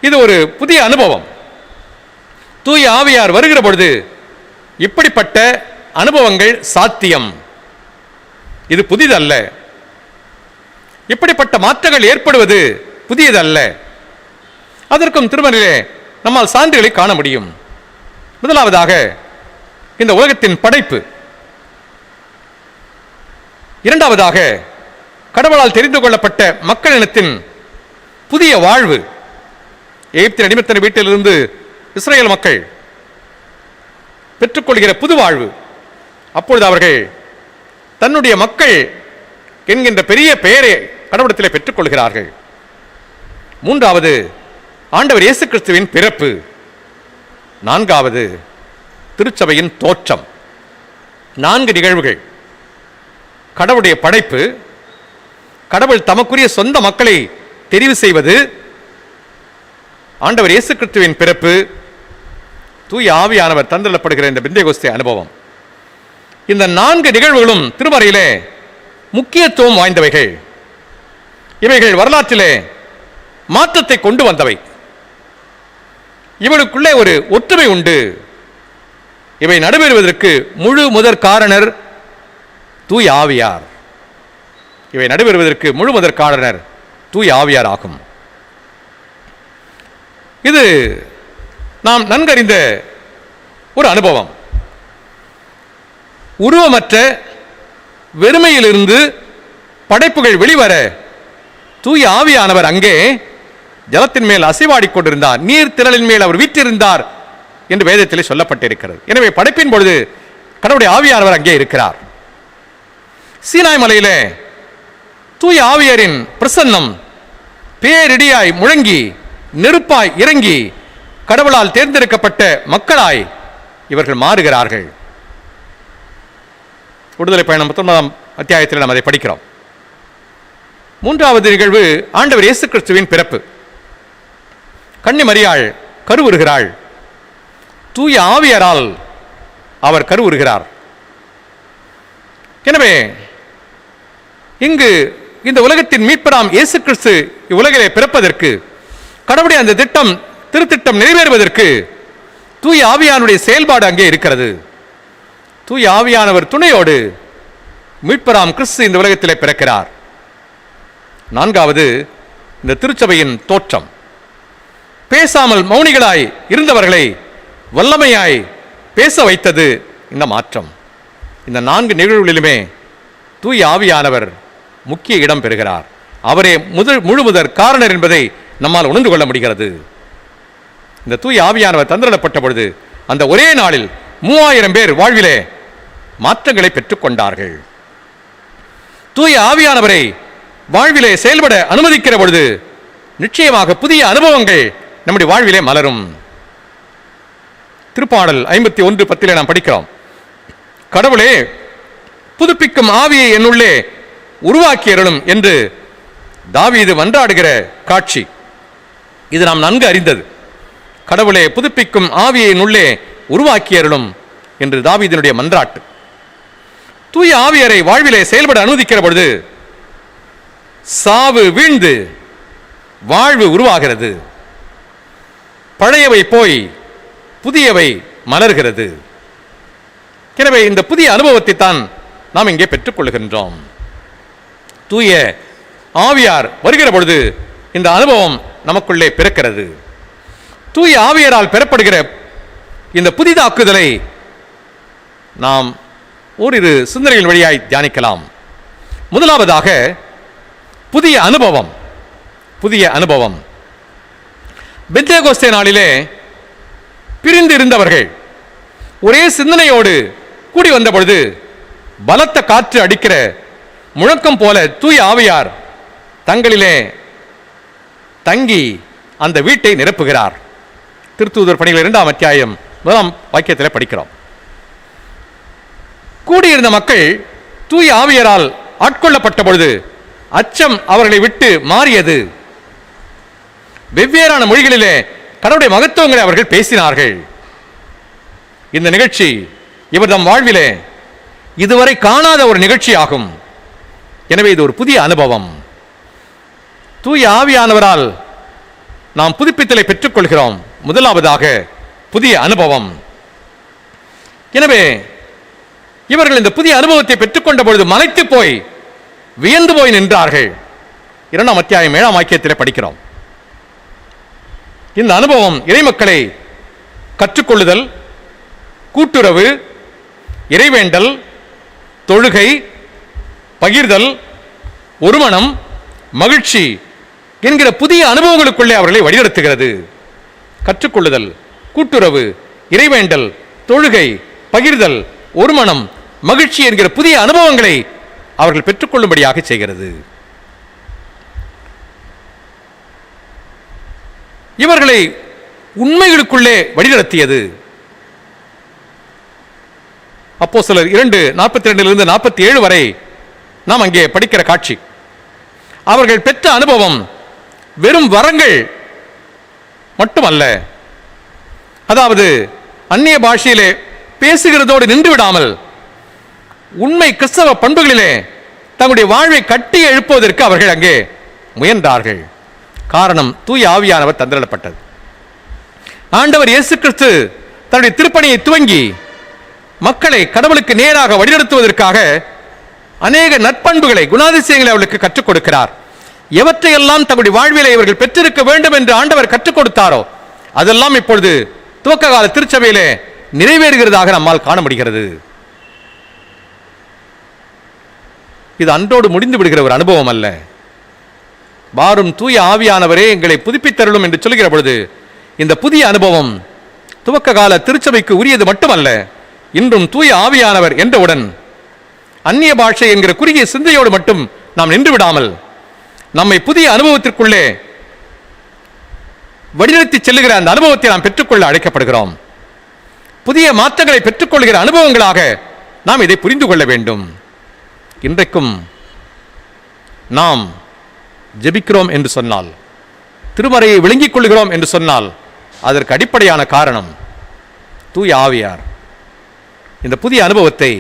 இது ஒரு புதிய அனுபவம். தூய ஆவியார் வருகிற பொழுது இப்படிப்பட்ட அனுபவங்கள் சாத்தியம். இது புதிதல்ல. இப்படிப்பட்ட மாற்றங்கள் ஏற்படுவது புதியதல்ல. அதற்கும் திருமறையிலே நம்மால் சான்றுகளை காண முடியும். முதலாவதாக இந்த உலகத்தின் படைப்பு, இரண்டாவதாக கடவுளால் தெரிந்து கொள்ளப்பட்ட மக்கள் இனத்தின் புதிய வாழ்வு. எகிப்தின் அடிமைத்தன வீட்டிலிருந்து இஸ்ரேல் மக்கள் பெற்றுக்கொள்கிற புது வாழ்வு. அப்பொழுது அவர்கள் தன்னுடைய மக்கள் என்கின்ற பெரிய பெயரை கடவுளத்திலே பெற்றுக்கொள்கிறார்கள். மூன்றாவது ஆண்டவர் இயேசு கிறிஸ்துவின் பிறப்பு. நான்காவது திருச்சபையின் தோற்றம். 4 நிகழ்வுகள். கடவுளுடைய படைப்பு, கடவுள் தமக்குரிய சொந்த மக்களை தெரிவு செய்வது, ஆண்டவர் இயேசு கிறிஸ்துவின் பிறப்பு, தூய ஆவியானவர் தந்தரப்படுகிற இந்த பெந்தேகோஸ்தே அனுபவம். இந்த 4 நிகழ்வுகளும் திருமறையிலே முக்கியத்துவம் வாய்ந்தவைகள். இவைகள் வரலாற்றிலே மாற்றத்தை கொண்டு வந்தவை. இவளுக்குள்ளே ஒரு ஒற்றுமை உண்டு. இவை நடைபெறுவதற்கு முழு முதற் காரணர் தூய ஆவியார். இவை நடைபெறுவதற்கு முழு முதற் காரணர் தூய ஆவியார் ஆகும். இது நாம் நன்கறிந்த ஒரு அனுபவம். உருவமற்ற வெறுமையிலிருந்து படைப்புகள் வெளிவர தூய ஆவியானவர் அங்கே ஜலத்தின் மேல் அசைவாடிக் கொண்டிருந்தார், நீர் திரளின் மேல் அவர் வீற்றிருந்தார் என்று வேதத்திலே சொல்லப்பட்டிருக்கிறது. எனவே படைப்பின் பொழுது கடவுளுடைய ஆவியானவர் அங்கே இருக்கிறார். சீனாய் மலையிலே தூய ஆவியாரின் பிரசன்னம் பேரிடியாய் முழங்கி நெருப்பாய் இறங்கி கடவுளால் தேர்ந்தெடுக்கப்பட்ட மக்களாய் இவர்கள் மாறுகிறார்கள். விடுதலை பயணம் 19ஆம் அத்தியாயத்தில் நாம் அதை படிக்கிறோம். மூன்றாவது நிகழ்வு ஆண்டவர் இயேசு கிறிஸ்துவின் பிறப்பு. கன்னி மரியாள் கருவுறுகிறாள். தூய ஆவியாரால் அவர் கருவுறுகிறார். எனவே இங்கு இந்த உலகத்தின் மீட்பராம் இயேசு கிறிஸ்து இவ்வுலகிலே பிறப்பதற்கு, கடவுளுடைய அந்த திருத்திட்டம் நிறைவேறுவதற்கு தூய ஆவியானுடைய செயல்பாடு அங்கே இருக்கிறது. தூய ஆவியானவர் துணையோடு மீட்பராம் கிறிஸ்து இந்த உலகத்திலே பிறக்கிறார். நான்காவது, இந்த திருச்சபையின் தோற்றம். பேசாமல் மௌனிகளாய் இருந்தவர்களை வல்லமையாய் பேச வைத்தது இந்த மாற்றம். இந்த 4 நிகழ்வுகளிலுமே தூய ஆவியானவர் முக்கிய இடம் பெறுகிறார். அவரே முழுமுதற் காரணர் என்பதை நம்மால் உணர்ந்து கொள்ள முடிகிறது. இந்த தூய ஆவியானவர் தந்திரப்பட்ட பொழுது அந்த ஒரே நாளில் 3000 பேர் வாழ்விலே மாற்றங்களை பெற்றுக்கொண்டார்கள். தூய ஆவியானவரை வாழ்விலே செயல்பட அனுமதிக்கிற பொழுது நிச்சயமாக புதிய அனுபவங்கள் நம்முடைய வாழ்விலே மலரும். திருப்பாடல் 51:10 நாம் படிக்கிறோம், கடவுளே புதுப்பிக்கும் ஆவியை என்னுள்ளே உருவாக்கியருளும் என்று தாவீது மன்றாடுகிற காட்சி. இது நாம் நன்கு அறிந்தது. கடவுளே புதுப்பிக்கும் ஆவியை உள்ளே உருவாக்கியருளும் என்று தாவீதினுடைய மன்றாட்டு. தூய ஆவியரை வாழ்விலே செயல்பட அனுமதிக்கிற பொழுது சாவு வீழ்ந்து வாழ்வு உருவாகிறது. பழையவை போய் புதியவை மலர்கிறது. எனவே இந்த புதிய அனுபவத்தை தான் நாம் இங்கே பெற்றுக்கொள்கின்றோம். தூய ஆவியார் வருகிற பொழுது இந்த அனுபவம் நமக்குள்ளே பிறக்கிறது. தூய ஆவியரால் பெறப்படுகிற இந்த புதிதாக்குதலை நாம் ஓரிரு சிந்தனைகள் வழியாய் தியானிக்கலாம். முதலாவதாக புதிய அனுபவம். புதிய அனுபவம். பெந்தேகோஸ்தே நாளிலே பிரிந்து இருந்தவர்கள் ஒரே சிந்தனையோடு கூடி வந்த பொழுது பலத்த காற்று அடிக்கிற முழக்கம் போல தூய ஆவியார் தங்களிலே தங்கி அந்த வீட்டை நிரப்புகிறார். திருத்தூதர் பணிகள் 2ஆம் அத்தியாயம் 1ஆம் வாக்கியத்தில் படிக்கிறோம். கூடியிருந்த மக்கள் தூய ஆவியரால் ஆட்கொள்ளப்பட்ட பொழுது அச்சம் அவர்களை விட்டு மாறியது. வெவ்வேறான மொழிகளிலே கடவுளுடைய மகத்துவங்களை அவர்கள் பேசினார்கள். இந்த நிகழ்ச்சி இவர் தம் வாழ்விலே இதுவரை காணாத ஒரு நிகழ்ச்சி ஆகும். எனவே இது ஒரு புதிய அனுபவம். தூய ஆவியானவரால் நாம் புதுப்பித்தலை பெற்றுக்கொள்கிறோம். முதலாவதாக புதிய அனுபவம். எனவே இவர்கள் இந்த புதிய அனுபவத்தை பெற்றுக்கொண்ட பொழுது மலைத்து போய் வியந்து போய் நின்றார்கள். 2ஆம் அத்தியாயம் 7ஆம் வாக்கியத்தில் படிக்கிறோம். இந்த அனுபவம் இறைமக்களை கற்றுக்கொள்ளுதல், கூட்டுறவு, இறைவேண்டல், தொழுகை, பகிர்தல், ஒருமனம், மகிழ்ச்சி என்கிற புதிய அனுபவங்களுக்குள்ளே அவர்களை வழிநடத்துகிறது. கற்றுக்கொள்ளுதல், கூட்டுறவு, இறைவேண்டல், தொழுகை, பகிர்தல், ஒருமனம், மகிழ்ச்சி என்கிற புதிய அனுபவங்களை அவர்கள் பெற்றுக்கொள்ளும்படியாக செய்கிறது. இவர்களை உண்மைகளுக்குள்ளே வழிநடத்தியது. அப்போஸ்தலர் 2:42 47 வரை நாம் அங்கே படிக்கிற காட்சி. அவர்கள் பெற்ற அனுபவம் வெறும் வரங்கள் மட்டுமல்ல. அதாவது அந்நிய பாஷையிலே பேசுகிறதோடு நின்று விடாமல் உண்மை கிறிஸ்தவ பண்புகளிலே தங்களுடைய வாழ்வை கட்டி எழுப்புவதற்கு அவர்கள் அங்கே முயன்றார்கள். காரணம், தூய ஆவியானவர் தந்திரப்பட்டது. ஆண்டவர் இயேசு கிறிஸ்து தன்னுடைய திருப்பணியை துவங்கி மக்களை கடவுளுக்கு நேராக வழிநடத்துவதற்காக அநேக நற்பண்புகளை, குணாதிசயங்களை அவர்களுக்கு கற்றுக் கொடுக்கிறார். எவற்றையெல்லாம் தங்களுடைய வாழ்விலே இவர்கள் பெற்றிருக்க வேண்டும் என்று ஆண்டவர் கற்றுக் கொடுத்தாரோ அதெல்லாம் இப்பொழுது துவக்க கால திருச்சபையிலே நிறைவேறுகிறதாக நம்மால் காண முடிகிறது. இது அன்றோடு முடிந்து விடுகிற ஒரு அனுபவம் அல்ல. வாரும் தூய ஆவியானவரே எங்களை புதுப்பித்தருளும் என்று சொல்கிற பொழுது இந்த புதிய அனுபவம் துவக்க கால திருச்சபைக்கு உரியது மட்டுமல்ல, இன்றும் தூய ஆவியானவர் என்றவுடன் அந்நிய பாஷை என்கிற குறுகிய சிந்தையோடு மட்டும் நாம் நின்று விடாமல் நம்மை புதிய அனுபவத்திற்குள்ளே வழிநடத்தி செல்லுகிற அந்த அனுபவத்தை நாம் பெற்றுக்கொள்ள அழைக்கப்படுகிறோம். புதிய மாற்றங்களை பெற்றுக்கொள்கிற அனுபவங்களாக நாம் இதை புரிந்து கொள்ள வேண்டும். இன்றைக்கும் நாம் ஜெபிக்கிறோம் என்று சொன்னால், திருமறையை விளங்கிக் கொள்கிறோம் என்று சொன்னால், அதற்கு அடிப்படையான காரணம் தூய ஆவியார். இந்த புதிய அனுபவத்தை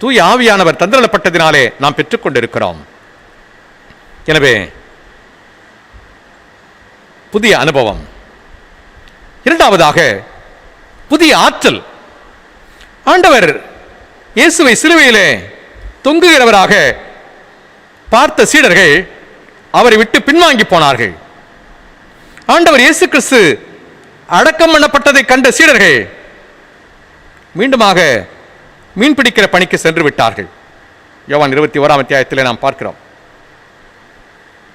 தூய ஆவியானவர் தந்திரப்பட்டதினாலே நாம் பெற்றுக்கொண்டிருக்கிறோம். எனவே புதிய அனுபவம். இரண்டாவதாக புதிய ஆற்றல். ஆண்டவர் இயேசுவை சிலுவையிலே தொங்குகிறவராக பார்த்த சீடர்கள் அவரை விட்டு பின்வாங்கி போனார்கள். ஆண்டவர் இயேசு கிறிஸ்து அடக்கம் பண்ணப்பட்டதை கண்ட சீடர்கள் மீண்டுமாக மீன் பிடிக்கிற பணிக்கு சென்று விட்டார்கள். யோவான் 21 அத்தியாயத்திலே நாம் பார்க்கிறோம்.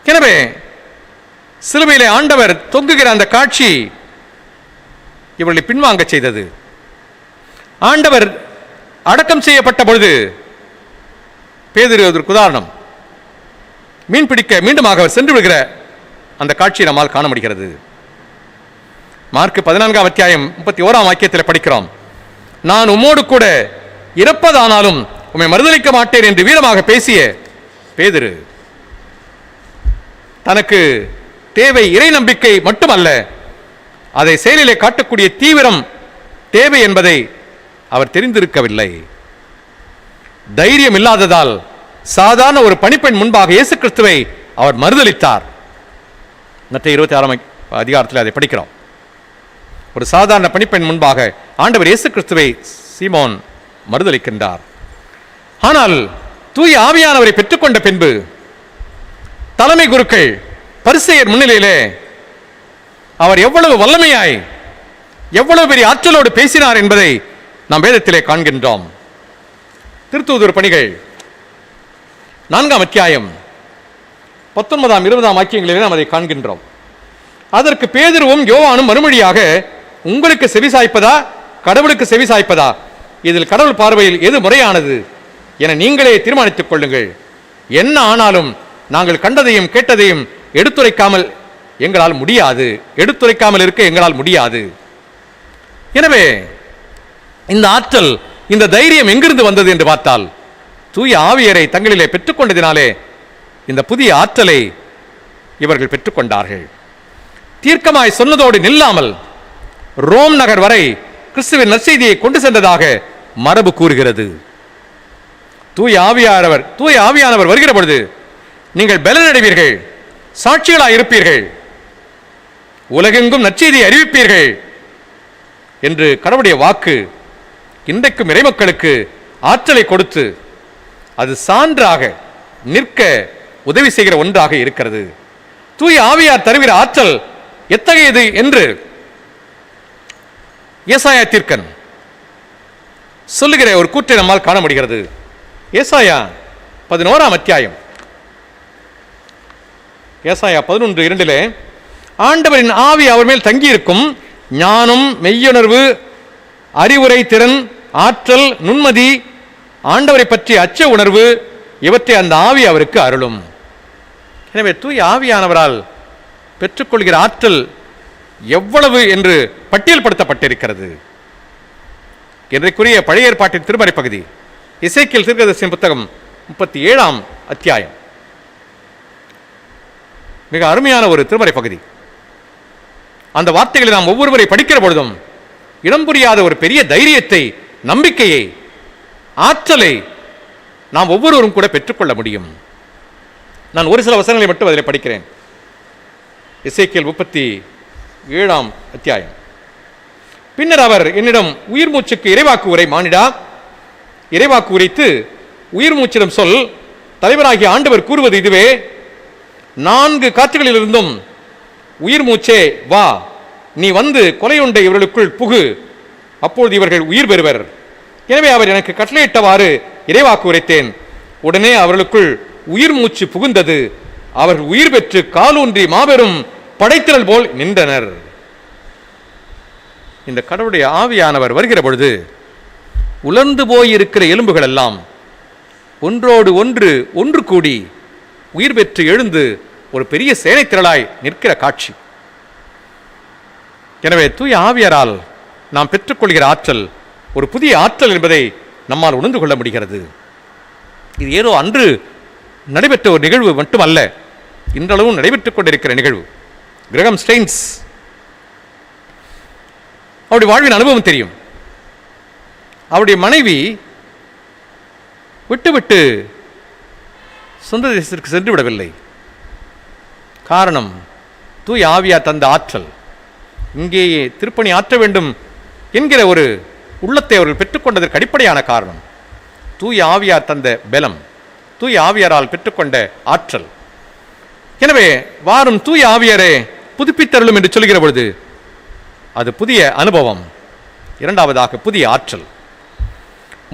எனவே சிலுவையிலே ஆண்டவர் தொங்குகிற அந்த காட்சி இவர்களை பின்வாங்க செய்தது. ஆண்டவர் அடக்கம் செய்யப்பட்ட பொழுது பேதுரு அதற்கு உதாரணம். மீன் பிடிக்க மீண்டுமாக அவர் சென்று விடுகிற அந்த காட்சியை நம்மால் காண முடிகிறது. மார்க் 14 அத்தியாயம் 31 வாக்கியத்தில் படிக்கிறோம், நான் உம்மோடு கூட இறப்பதானாலும் உம்மை மறுதலிக்க மாட்டேன் என்று வீரமாக பேசிய பேதுரு தனக்கு தேவை இறை நம்பிக்கை மட்டுமல்ல, அதை செயலிலே காட்டக்கூடிய தீவிரம் தேவை என்பதை அவர் தெரிந்திருக்கவில்லை. தைரியம் இல்லாததால் சாதாரண ஒரு பணிப்பெண் முன்பாக இயேசு கிறிஸ்துவை அவர் மறுதலித்தார். மற்ற 26 அதிகாரத்தில் அதை படிக்கிறோம். ஒரு சாதாரண பணிப்பெண் முன்பாக ஆண்டவர் இயேசு கிறிஸ்துவை சீமோன் மறுதலிக்கின்றார். ஆனால் தூய ஆவியானவரை பெற்றுக்கொண்ட பின்பு தலைமை குருக்கள் பரிசேயர் முன்னிலையிலே அவர் எவ்வளவு வல்லமையாய் எவ்வளவு பெரிய ஆற்றலோடு பேசினார் என்பதை நாம் வேதத்திலே காண்கின்றோம். திருத்தூதர் பணிகள் 4 அத்தியாயம் 19 20 வாக்கியங்களிலே நாம் அதை காண்கின்றோம். அதற்கு பேதுருவும் யோவானும் மறுமொழியாக, உங்களுக்கு செவிசாய்ப்பதா கடவுளுக்கு செவிசாய்ப்பதா? இதில் கடவுள் பார்வையில் எது முறையானது என நீங்களே தீர்மானித்துக் கொள்ளுங்கள். என்ன ஆனாலும் நாங்கள் கண்டதையும் கேட்டதையும் எடுத்துரைக்காமல் இருக்க எங்களால் முடியாது. எனவே இந்த ஆற்றல், இந்த தைரியம் எங்கிருந்து வந்தது என்று பார்த்தால், தூய ஆவியரை தங்களிலே பெற்றுக்கொண்டதினாலே இந்த புதிய ஆற்றலை இவர்கள் பெற்றுக்கொண்டார்கள். தீர்க்கமாய் சொன்னதோடு நில்லாமல் ரோம் நகர் வரை கிறிஸ்துவின் நற்செய்தியை கொண்டு சென்றதாக மரபு கூறுகிறது. தூய ஆவியானவர் வருகிற பொழுது நீங்கள் பலனடைவீர்கள், சாட்சிகளாய் இருப்பீர்கள், உலகெங்கும் நற்செய்தியை அறிவிப்பீர்கள் என்று கடவுளுடைய வாக்கு இன்றைக்கும் இறைமக்களுக்கு ஆற்றலை கொடுத்து அது சான்றாக நிற்க உதவி செய்கிற ஒன்றாக இருக்கிறது. தூய ஆவியார் தருகிற ஆற்றல் எத்தகையது என்று ஏசாயா தீர்க்கன் சொல்லுகிற ஒரு கூற்றை நம்மால் காண முடிகிறது. ஏசாயா 11 அத்தியாயம், ஏசாயா 11:2 ஆண்டவரின் ஆவி அவர் மேல் தங்கியிருக்கும், ஞானம், மெய்யுணர்வு, அறிவுரை திறன், ஆற்றல், நுண்மதி, ஆண்டவரை பற்றிய அச்ச உணர்வு இவற்றை அந்த ஆவி அவருக்கு அருளும். எனவே தூய ஆவியானவரால் பெற்றுக்கொள்கிற ஆற்றல் எவ்வளவு என்று பட்டியல்படுத்தப்பட்டிருக்கிறது. இன்றைக்குரிய பழைய ஏற்பாட்டின் திருமறை பகுதி எசேக்கியேல் தீர்க்கதரிசியின் புத்தகம் 37 அத்தியாயம் மிக அருமையான ஒரு திருமறை பகுதி. அந்த வார்த்தைகளை நாம் ஒவ்வொருவரை படிக்கிற பொழுதும் இடம் புரியாத ஒரு பெரிய தைரியத்தை, நம்பிக்கையை, ஆற்றலை நாம் ஒவ்வொருவரும் கூட பெற்றுக்கொள்ள முடியும். நான் ஒரு சில வசனங்களை மட்டும் அதில் படிக்கிறேன். எசேக்கியேல் 37 அத்தியாயம். பின்னர் அவர் என்னிடம் உயிர் மூச்சுக்கு இறைவாக்கு உரை மானிடா, இறைவாக்கு உரைத்து உயிர் மூச்சிடம் சொல், தலைவராகிய ஆண்டவர் கூறுவது இதுவே, 4 காற்றுகளிலிருந்தும் உயிர் மூச்சே வா, நீ வந்து கொலையுண்ட இவர்களுக்குள் புகு, அப்பொழுது இவர்கள் உயிர் பெறுவர். எனவே அவர் எனக்கு கட்டளையிட்டவாறு இறைவாக்கு உரைத்தேன். உடனே அவர்களுக்குள் உயிர் மூச்சு புகுந்தது, அவர்கள் உயிர் பெற்று காலூன்றி மாபெரும் படைத்திரள் போல் நின்றனர். இந்த கடவுளுடைய ஆவியானவர் வருகிற பொழுது உலர்ந்து போயிருக்கிற எலும்புகள் எல்லாம் ஒன்றோடு ஒன்று கூடி உயிர் பெற்று எழுந்து ஒரு பெரிய சேனை திரளாய் நிற்கிற காட்சி. எனவே தூய ஆவியரால் நாம் பெற்றுக்கொள்கிற ஆற்றல் ஒரு புதிய ஆற்றல் என்பதை நம்மால் உணர்ந்து கொள்ள முடிகிறது. இது ஏதோ அன்று நடைபெற்ற ஒரு நிகழ்வு மட்டுமல்ல, இன்றளவும் நடைபெற்றுக் கொண்டிருக்கிற நிகழ்வு. கிரகம் ஸ்டெயின்ஸ் அவருடைய வாழ்வின் அனுபவம் தெரியும். அவருடைய மனைவி விட்டு சொந்த தேசத்திற்கு சென்று விடவில்லை. காரணம், தூய ஆவியார் தந்த ஆற்றல். இங்கேயே திருப்பணி ஆற்ற வேண்டும் என்கிற ஒரு உள்ளத்தை அவர்கள் பெற்றுக்கொண்டதற்கு அடிப்படையான காரணம் தூய ஆவியார் தந்த பலம், தூய ஆவியாரால் பெற்றுக்கொண்ட ஆற்றல். எனவே வாரும் தூய ஆவியாரே புதுப்பித்தருளும் என்று சொல்கிற பொழுது அது புதிய அனுபவம். இரண்டாவதாக புதிய ஆற்றல்.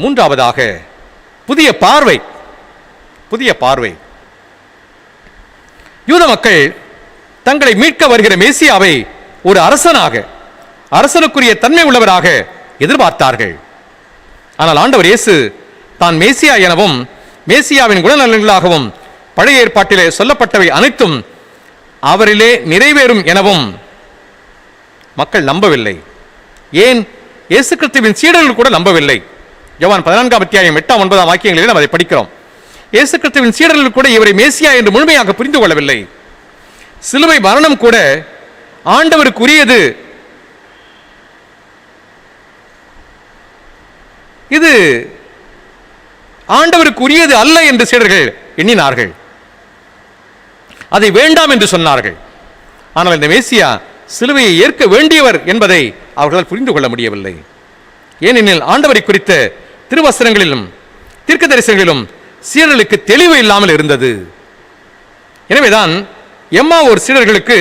மூன்றாவதாக புதிய பார்வை. புதிய பார்வை. யூத மக்கள் தங்களை மீட்க வருகிற மேசியாவை ஒரு அரசனாக, அரசனுக்குரிய தன்மை உள்ளவராக எதிர்பார்த்தார்கள். ஆனால் ஆண்டவர் இயேசு தான் மேசியா எனவும் மேசியாவின் குணநலன்களாகவும் பழைய ஏற்பாட்டிலே சொல்லப்பட்டவை அனைத்தும் அவரிலே நிறைவேறும் எனவும் மக்கள் நம்பவில்லை. ஏன், இயேசு கிறிஸ்துவின் சீடர்கள் கூட நம்பவில்லை. யோவான் 14:8-9 வாக்கியங்களில் நாம் அதை படிக்கிறோம். இயேசு கிறிஸ்துவின் சீடர்கள் கூட இவரை மேசியா என்று முழுமையாக புரிந்து கொள்ளவில்லை. சிலுவை மரணம் கூட ஆண்டவருக்குரியது, இது ஆண்டவருக்குரியது அல்ல என்று சீடர்கள் எண்ணினார்கள். அதை வேண்டாம் என்று சொன்னார்கள். ஆனால் இந்த மேசியா சிலுவையை ஏற்க வேண்டியவர் என்பதை அவர்களால் புரிந்து கொள்ள முடியவில்லை. ஏனெனில் ஆண்டவரை குறித்த திருவசனங்களிலும் தீர்க்க தரிசனங்களிலும் சீடர்களுக்கு தெளிவு இல்லாமல் இருந்தது. எனவேதான் எம்மாவூர் சீடர்களுக்கு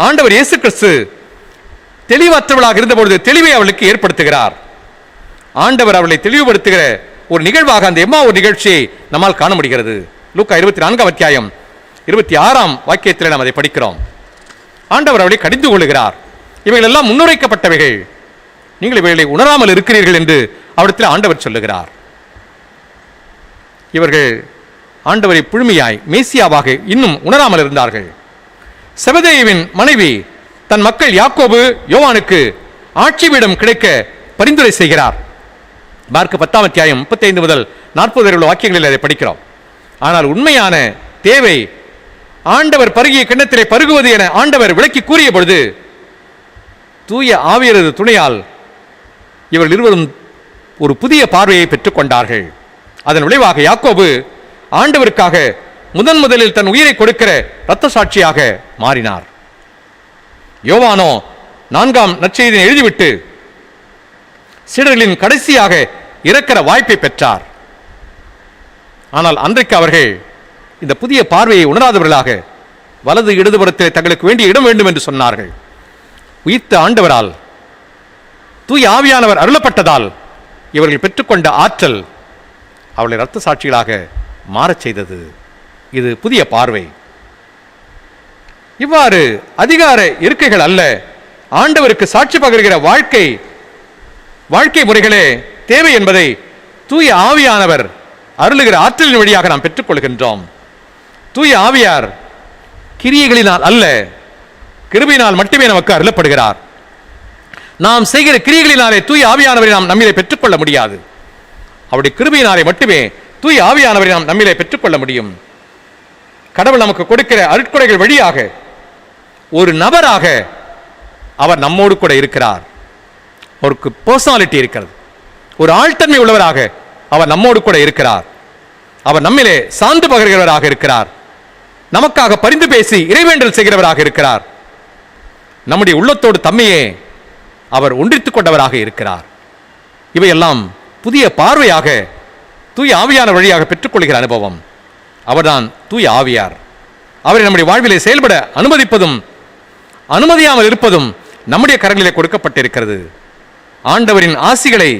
ஆண்டவர் இயேசு கிறிஸ்து தெளிவற்றவர்களாக இருந்தபொழுது தெளிவை அவர்களுக்கு ஏற்படுத்துகிறார். ஆண்டவர் அவர்களை தெளிவுபடுத்துகிற ஒரு நிகழ்வாக அந்த எம்மாவூர் நிகழ்ச்சியை நம்மால் காண முடிகிறது. லூக்கா 24:26 வாக்கியத்தில் நாம் அதை படிக்கிறோம். ஆண்டவர் அவளை கடிந்து கொள்கிறார். இவைகள் எல்லாம் முன்னுரைக்கப்பட்டவைகள், நீங்கள் இவைகளை உணராமல் இருக்கிறீர்கள் என்று அவரிடத்தில் ஆண்டவர் சொல்லுகிறார். இவர்கள் ஆண்டவரை புழுமையாய் மேசியாவாக இன்னும் உணராமல் இருந்தார்கள். செபதேயுவின் மனைவி தன் மக்கள் யாக்கோபு யோவானுக்கு ஆட்சி பீடம் கிடைக்க பரிந்துரை செய்கிறார். மார்க் 10:35-40 வாக்கியங்களில் அதை படிக்கிறோம். ஆனால் உண்மையான தேவை ஆண்டவர் பருகிய கிண்ணத்திலே பருகுவது என ஆண்டவர் விளக்கி கூறிய பொழுது தூய ஆவியரது துணையால் இவர்கள் இருவரும் ஒரு புதிய பார்வையை பெற்றுக் கொண்டார்கள். அதன் விளைவாக யாக்கோபு ஆண்டவருக்காக முதலில் தன் உயிரை கொடுக்கிற இரத்த சாட்சியாக மாறினார். யோவானோ 4ஆம் நற்செய்தியை எழுதிவிட்டு சீடர்களின் கடைசியாக இறக்கிற வாய்ப்பை பெற்றார். ஆனால் அன்றைக்கு அவர்கள் இந்த புதிய பார்வையை உணராதவர்களாக வலது இடதுபுறத்தில் தங்களுக்கு வேண்டிய இடம் வேண்டும் என்று சொன்னார்கள். உயிர்த்த ஆண்டவரால் தூய ஆவியானவர் அருளப்பட்டதால் இவர்கள் பெற்றுக்கொண்ட ஆற்றல் அவளை இரத்த சாட்சிகளாக மாறச் செய்தது. இது புதிய பார்வை. இவ்வாறு அதிகார இருக்கைகள் அல்ல, ஆண்டவருக்கு சாட்சி பகர்கிற வாழ்க்கை முறைகளே தேவை என்பதை தூய ஆவியானவர் அருளுகிற ஆற்றலின் வழியாக நாம் பெற்றுக்கொள்கின்றோம். தூய ஆவியார் கிரியைகளினால் அல்ல, கிருபையினால் மட்டுமே நமக்கு அருளப்படுகிறார். நாம் செய்கிற கிரியைகளினாலே தூய ஆவியானவரை நாம் நம்மிலே பெற்றுக்கொள்ள முடியாது. அவருடைய கிருபையினாலே மட்டுமே தூய ஆவியானவரை நாம் நம்மிலே பெற்றுக்கொள்ள முடியும். கடவுள் நமக்கு கொடுக்கிற அருட்கொடைகள் வழியாக ஒரு நபராக அவர் நம்மோடு கூட இருக்கிறார். அவருக்கு பர்சனாலிட்டி இருக்கிறது. ஒரு ஆழ்த்தன்மை உள்ளவராக அவர் நம்மோடு கூட இருக்கிறார். அவர் நம்மிலே சார்ந்து பகர்கிறவராக இருக்கிறார். நமக்காக பரிந்து பேசி இறைவேண்டல் செய்கிறவராக இருக்கிறார். நம்முடைய உள்ளத்தோடு தம்மையே அவர் ஒன்றித்துக் கொண்டவராக இருக்கிறார். இவையெல்லாம் புதிய பார்வையாக தூய ஆவியான வழியாக பெற்றுக்கொள்கிற அனுபவம். அவர்தான் தூய ஆவியார். அவரை நம்முடைய வாழ்விலே செயல்பட அனுமதிப்பதும் அனுமதியாமல் இருப்பதும் நம்முடைய கரங்களிலே கொடுக்கப்பட்டிருக்கிறது. ஆண்டவரின் ஆசிகளை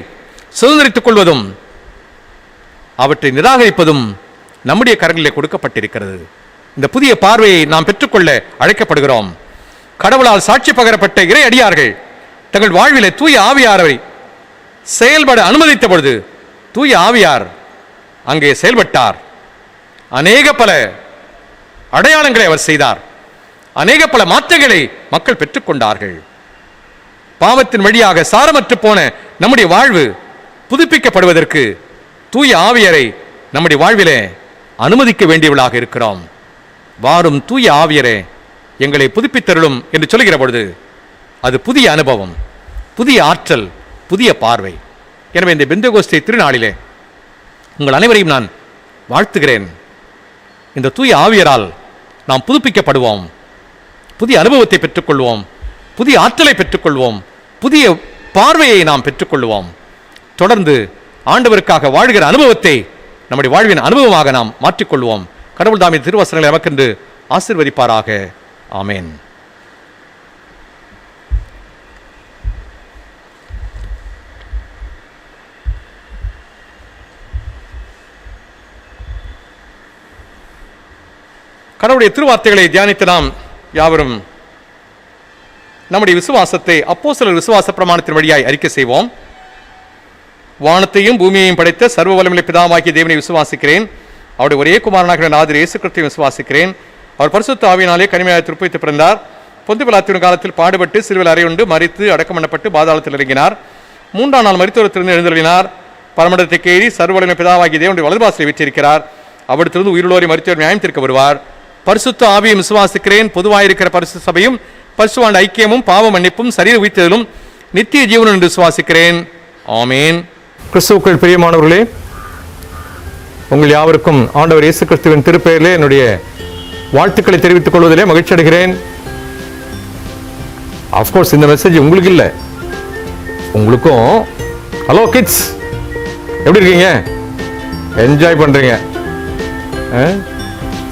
சுதந்திரித்துக் கொள்வதும் அவற்றை நிராகரிப்பதும் நம்முடைய கரங்களிலே கொடுக்கப்பட்டிருக்கிறது. இந்த புதிய பார்வையை நாம் பெற்றுக்கொள்ள அழைக்கப்படுகிறோம். கடவுளால் சாட்சி பகரப்பட்ட இறை அடியார்கள் தங்கள் வாழ்விலே தூய ஆவியாரை செயல்பட அனுமதித்த பொழுது தூய ஆவியார் அங்கே செயல்பட்டார். அநேக பல அடையாளங்களை அவர் செய்தார். அநேக பல மாற்றங்களை மக்கள் பெற்றுக்கொண்டார்கள். பாவத்தின் வழியாக சாரமற்று போன நம்முடைய வாழ்வு வாரும் தூய ஆவியரே எங்களை புதுப்பித்தருளும் என்று சொல்லுகிற பொழுது அது புதிய அனுபவம், புதிய ஆற்றல், புதிய பார்வை. எனவே இந்த பெந்தகோஸ்தே திருநாளிலே உங்கள் அனைவரையும் நான் வாழ்த்துகிறேன். இந்த தூய ஆவியரால் நாம் புதுப்பிக்கப்படுவோம், புதிய அனுபவத்தை பெற்றுக்கொள்வோம், புதிய ஆற்றலை பெற்றுக்கொள்வோம், புதிய பார்வையை நாம் பெற்றுக்கொள்வோம். தொடர்ந்து ஆண்டவருக்காக வாழ்கிற அனுபவத்தை நம்முடைய வாழ்வின் அனுபவமாக நாம் மாற்றிக்கொள்வோம். கடவுள் தாமே திருவசனங்களை நமக்கென்று ஆசீர்வதிப்பாராக. ஆமேன். கடவுளுடைய திருவார்த்தைகளை தியானித்து நாம் யாவரும் நம்முடைய விசுவாசத்தை அப்போஸ்தலர் விசுவாச பிரமாணத்தின் வழியாய் அறிக்கை செய்வோம். வானத்தையும் பூமியையும் படைத்த சர்வ வல்லமையுள்ள பிதாவாகிய தேவனை விசுவாசிக்கிறேன். அவருடைய ஒரே குமாரனாகிற நாதர் இயேசு கிறிஸ்துவை விசுவாசிக்கிறேன். அவர் பரிசுத்த ஆவியினாலே கனிமையாக திருப்பதித்து பிறந்தார். பொந்து பிலாத்தின் காலத்தில் பாடுபட்டு சிலுவையில் அறையுண்டு மரித்து அடக்கம் பண்ணப்பட்டு பாதாளத்தில் இறங்கினார். 3ஆம் நாள் மரித்தோரிலிருந்து எழுந்தருளினார். பரமண்டலத்தை கேறி சர்வ வல்லமையுள்ள பிதாவாகிய தேவனுடைய வலதுபாசலை வீற்றிருக்கிறார். அவரிடத்திலிருந்து உயிரோரை மரித்தோர் நியாயம் தீர்க்க வருவார். பரிசுத்த ஆவியும் விசுவாசிக்கிறேன். பொதுவாயிருக்கிற பரிசுத்த சபையும் பரிசுத்த ஐக்கியமும் பாவ மன்னிப்பும் சரீர உயிர்த்தெழுதலும் நித்திய ஜீவனும் என்று விசுவாசிக்கிறேன். ஆமேன். கிறிஸ்துவுக்குள் பிரியமானவர்களே, உங்கள் யாவருக்கும் ஆண்டவர் இயேசு கிறிஸ்துவின் திருப்பெயரிலே என்னுடைய வாழ்த்துக்களை தெரிவித்துக் கொள்வதிலே மகிழ்ச்சி அடைகிறேன். ஆஃப்கோர்ஸ் இந்த மெசேஜ் உங்களுக்கு இல்லை, உங்களுக்கும். ஹலோ கிட்ஸ், எப்படி இருக்கீங்க? என்ஜாய் பண்றீங்க?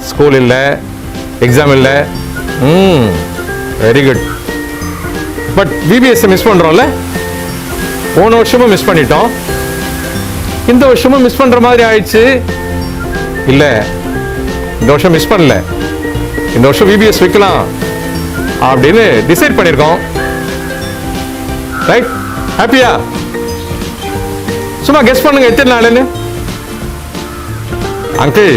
ஸ்கூல் இல்லை, எக்ஸாம் இல்லை. Very good. But VBS miss பண்றோம்ல. போன வருஷமும் மிஸ் பண்ணிட்டோம், இந்த வருஷமும் மிஸ் பண்ற மாதிரி ஆயிடுச்சு. இல்ல, இந்த வருஷம் மிஸ் பண்ணல, இந்த வருஷம் பிபிஎஸ் வைக்கலாம் அப்படின்னு டிசைட் பண்ணிருக்கோம். ரைட்? ஹாப்பியா? சும்மா கெஸ் பண்ணுங்க எத்தனை நாள்னு. அங்கிள்,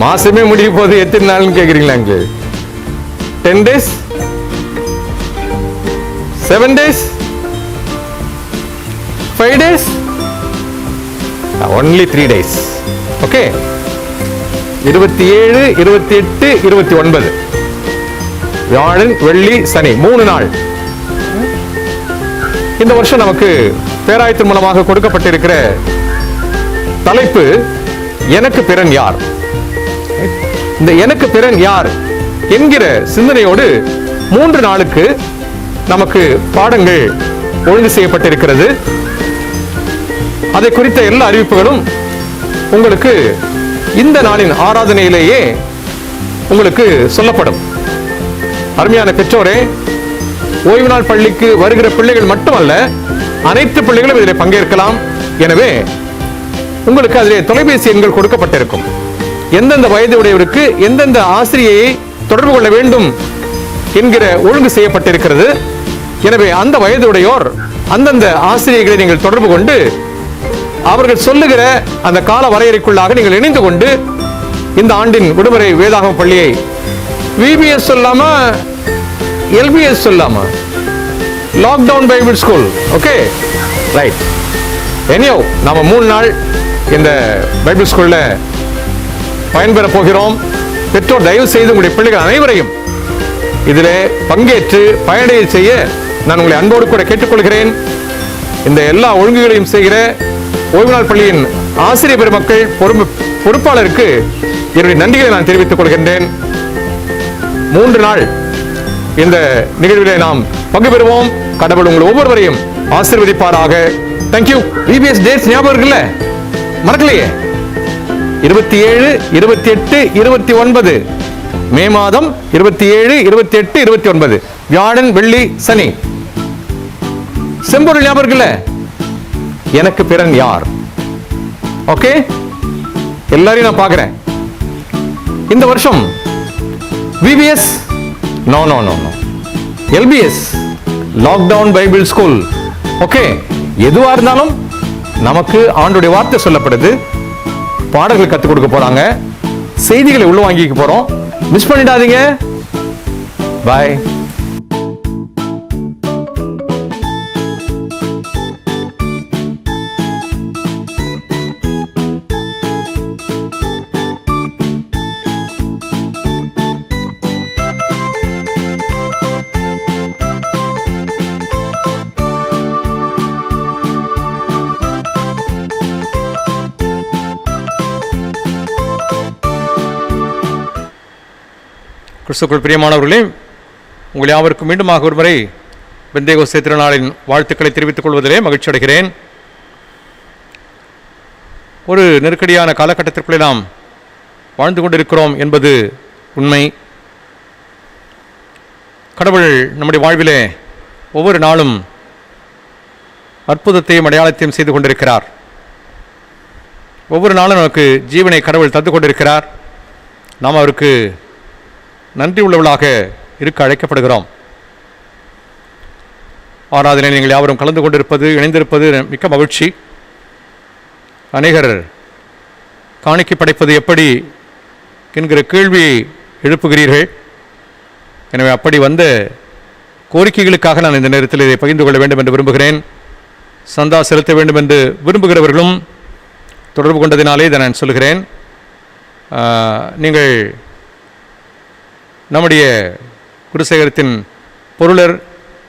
மாசமே முடிய போது எத்தனை நாள்னு கேக்குறீங்களா uncle? 10 days, 7 days, 5 days, only 3 days. Okay? 27, 28, 29 வியாழன், வெள்ளி, சனி 3 நாள். இந்த வருஷம் நமக்கு பேராயத்தின் மூலமாக கொடுக்கப்பட்டிருக்கிற தலைப்பு எனக்கு பிறன் யார். இந்த எனக்கு பிறன் யார் என்கிற சிந்தனையோடு 3 நாளுக்கு நமக்கு பாடங்கள் ஒழுங்கு செய்யப்பட்டிருக்கிறது. அதை குறித்த எல்லா அறிவிப்புகளும் உங்களுக்கு இந்த நாளின் ஆராதனையிலேயே உங்களுக்கு சொல்லப்படும். அருமையான பெற்றோரே, ஓய்வு நாள் பள்ளிக்கு வருகிற பிள்ளைகள் மட்டுமல்ல, அனைத்து பிள்ளைகளும் இதில் பங்கேற்கலாம். எனவே உங்களுக்கு அதிலே தொலைபேசி எண்கள் கொடுக்கப்பட்டிருக்கும். எந்தெந்த வயது உடையவருக்கு எந்தெந்த ஆசிரியையை தொடர்பு கொள்ள வேண்டும் என்கிற ஒழுங்கு செய்யப்பட்டிருக்கிறது. எனவே அந்த வயதுடையோர் அந்தந்த ஆசிரியர்களை நீங்கள் தொடர்பு கொண்டு அவர்கள் சொல்லுகிற அந்த கால வரையறைக்குள்ளாக நீங்கள் இணைந்து கொண்டு இந்த ஆண்டின் விடுமுறை வேதாகம பள்ளியை விபிஎஸ் சொல்லாம, எல்பிஎஸ் சொல்லாம, lockdown Bible school. Okay, right. எனியோ நாம 3 நாள் இந்த பைபிள் ஸ்கூல்ல பயன்பெற போகிறோம். பெற்றோர் தயவு செய்து உங்களுடைய பிள்ளைகள் அனைவரையும் இதிலே பங்கேற்று பயனடைய செய்ய நான் உங்களை அன்போடு கூட கேட்டுக்கொள்கிறேன். இந்த எல்லா ஒழுங்குகளையும் செய்கிற ஓய்வு நாள் பள்ளியின் ஆசிரியர் பெருமக்கள், பொறுப்பாளருக்கு என்னுடைய நன்றிகளை நான் தெரிவித்துக் கொள்கின்றேன். 3 நாள் இந்த நிகழ்விலே நாம் பங்கு பெறுவோம். கடவுள் உங்கள் ஒவ்வொருவரையும் ஆசீர்வதிப்பாராக. தேங்க்யூ. பிபிஎஸ் டேட்ஸ் ஞாபகம் இருக்குல்ல? மறக்கலையே? 27, 28, 29 மே மாதம் 27, 28, 29 வியாழன், வெள்ளி, சனி. செம்பொருள் ஞாபகம் இருக்குல்ல? எனக்கு பிறன் யார். ஓகே, எல்லாரையும் நான் பார்க்கிறேன். இந்த வருஷம் VBS no no no no, LBS lockdown Bible school. Okay, எதுவா இருந்தாலும் நமக்கு ஆண்டுடைய வார்த்தை சொல்லப்படுது. பாடல்கள் கற்றுக் கொடுக்க போறாங்க, செய்திகளை உள்ள வாங்கிக்க போறோம். மிஸ் பண்ணிடாதீங்க. பாய். கிறிஸ்துக்குள் பிரியமானவர்களே, உங்கள் யாவருக்கும் மீண்டுமாக ஒருமுறை பெந்தேகோஸ்தே திருநாளின் வாழ்த்துக்களை தெரிவித்துக் கொள்வதிலே மகிழ்ச்சி அடைகிறேன். ஒரு நெருக்கடியான காலகட்டத்திற்குள்ளே நாம் வாழ்ந்து கொண்டிருக்கிறோம் என்பது உண்மை. கடவுள் நம்முடைய வாழ்விலே ஒவ்வொரு நாளும் அற்புதத்தையும் அடையாளத்தையும் செய்து கொண்டிருக்கிறார். ஒவ்வொரு நாளும் நமக்கு ஜீவனை கடவுள் தந்து கொண்டிருக்கிறார். நாம் அவருக்கு நன்றி உள்ளவர்களாக இருக்க அழைக்கப்படுகிறோம். ஆராதனையில் நீங்கள் யாவரும் கலந்து கொண்டிருப்பது, இணைந்திருப்பது மிக்க மகிழ்ச்சி. அநேகர் காணிக்கை படைப்பது எப்படி என்கிற கேள்வியை எழுப்புகிறீர்கள். எனவே அப்படி வந்த கோரிக்கைகளுக்காக நான் இந்த நேரத்தில் இதை பகிர்ந்து கொள்ள வேண்டும் என்று விரும்புகிறேன். சந்தா செலுத்த வேண்டும் என்று விரும்புகிறவர்களும் தொடர்பு கொண்டதினாலே இதை நான் சொல்கிறேன். நீங்கள் நம்முடைய குருசேகரத்தின் பொருளர்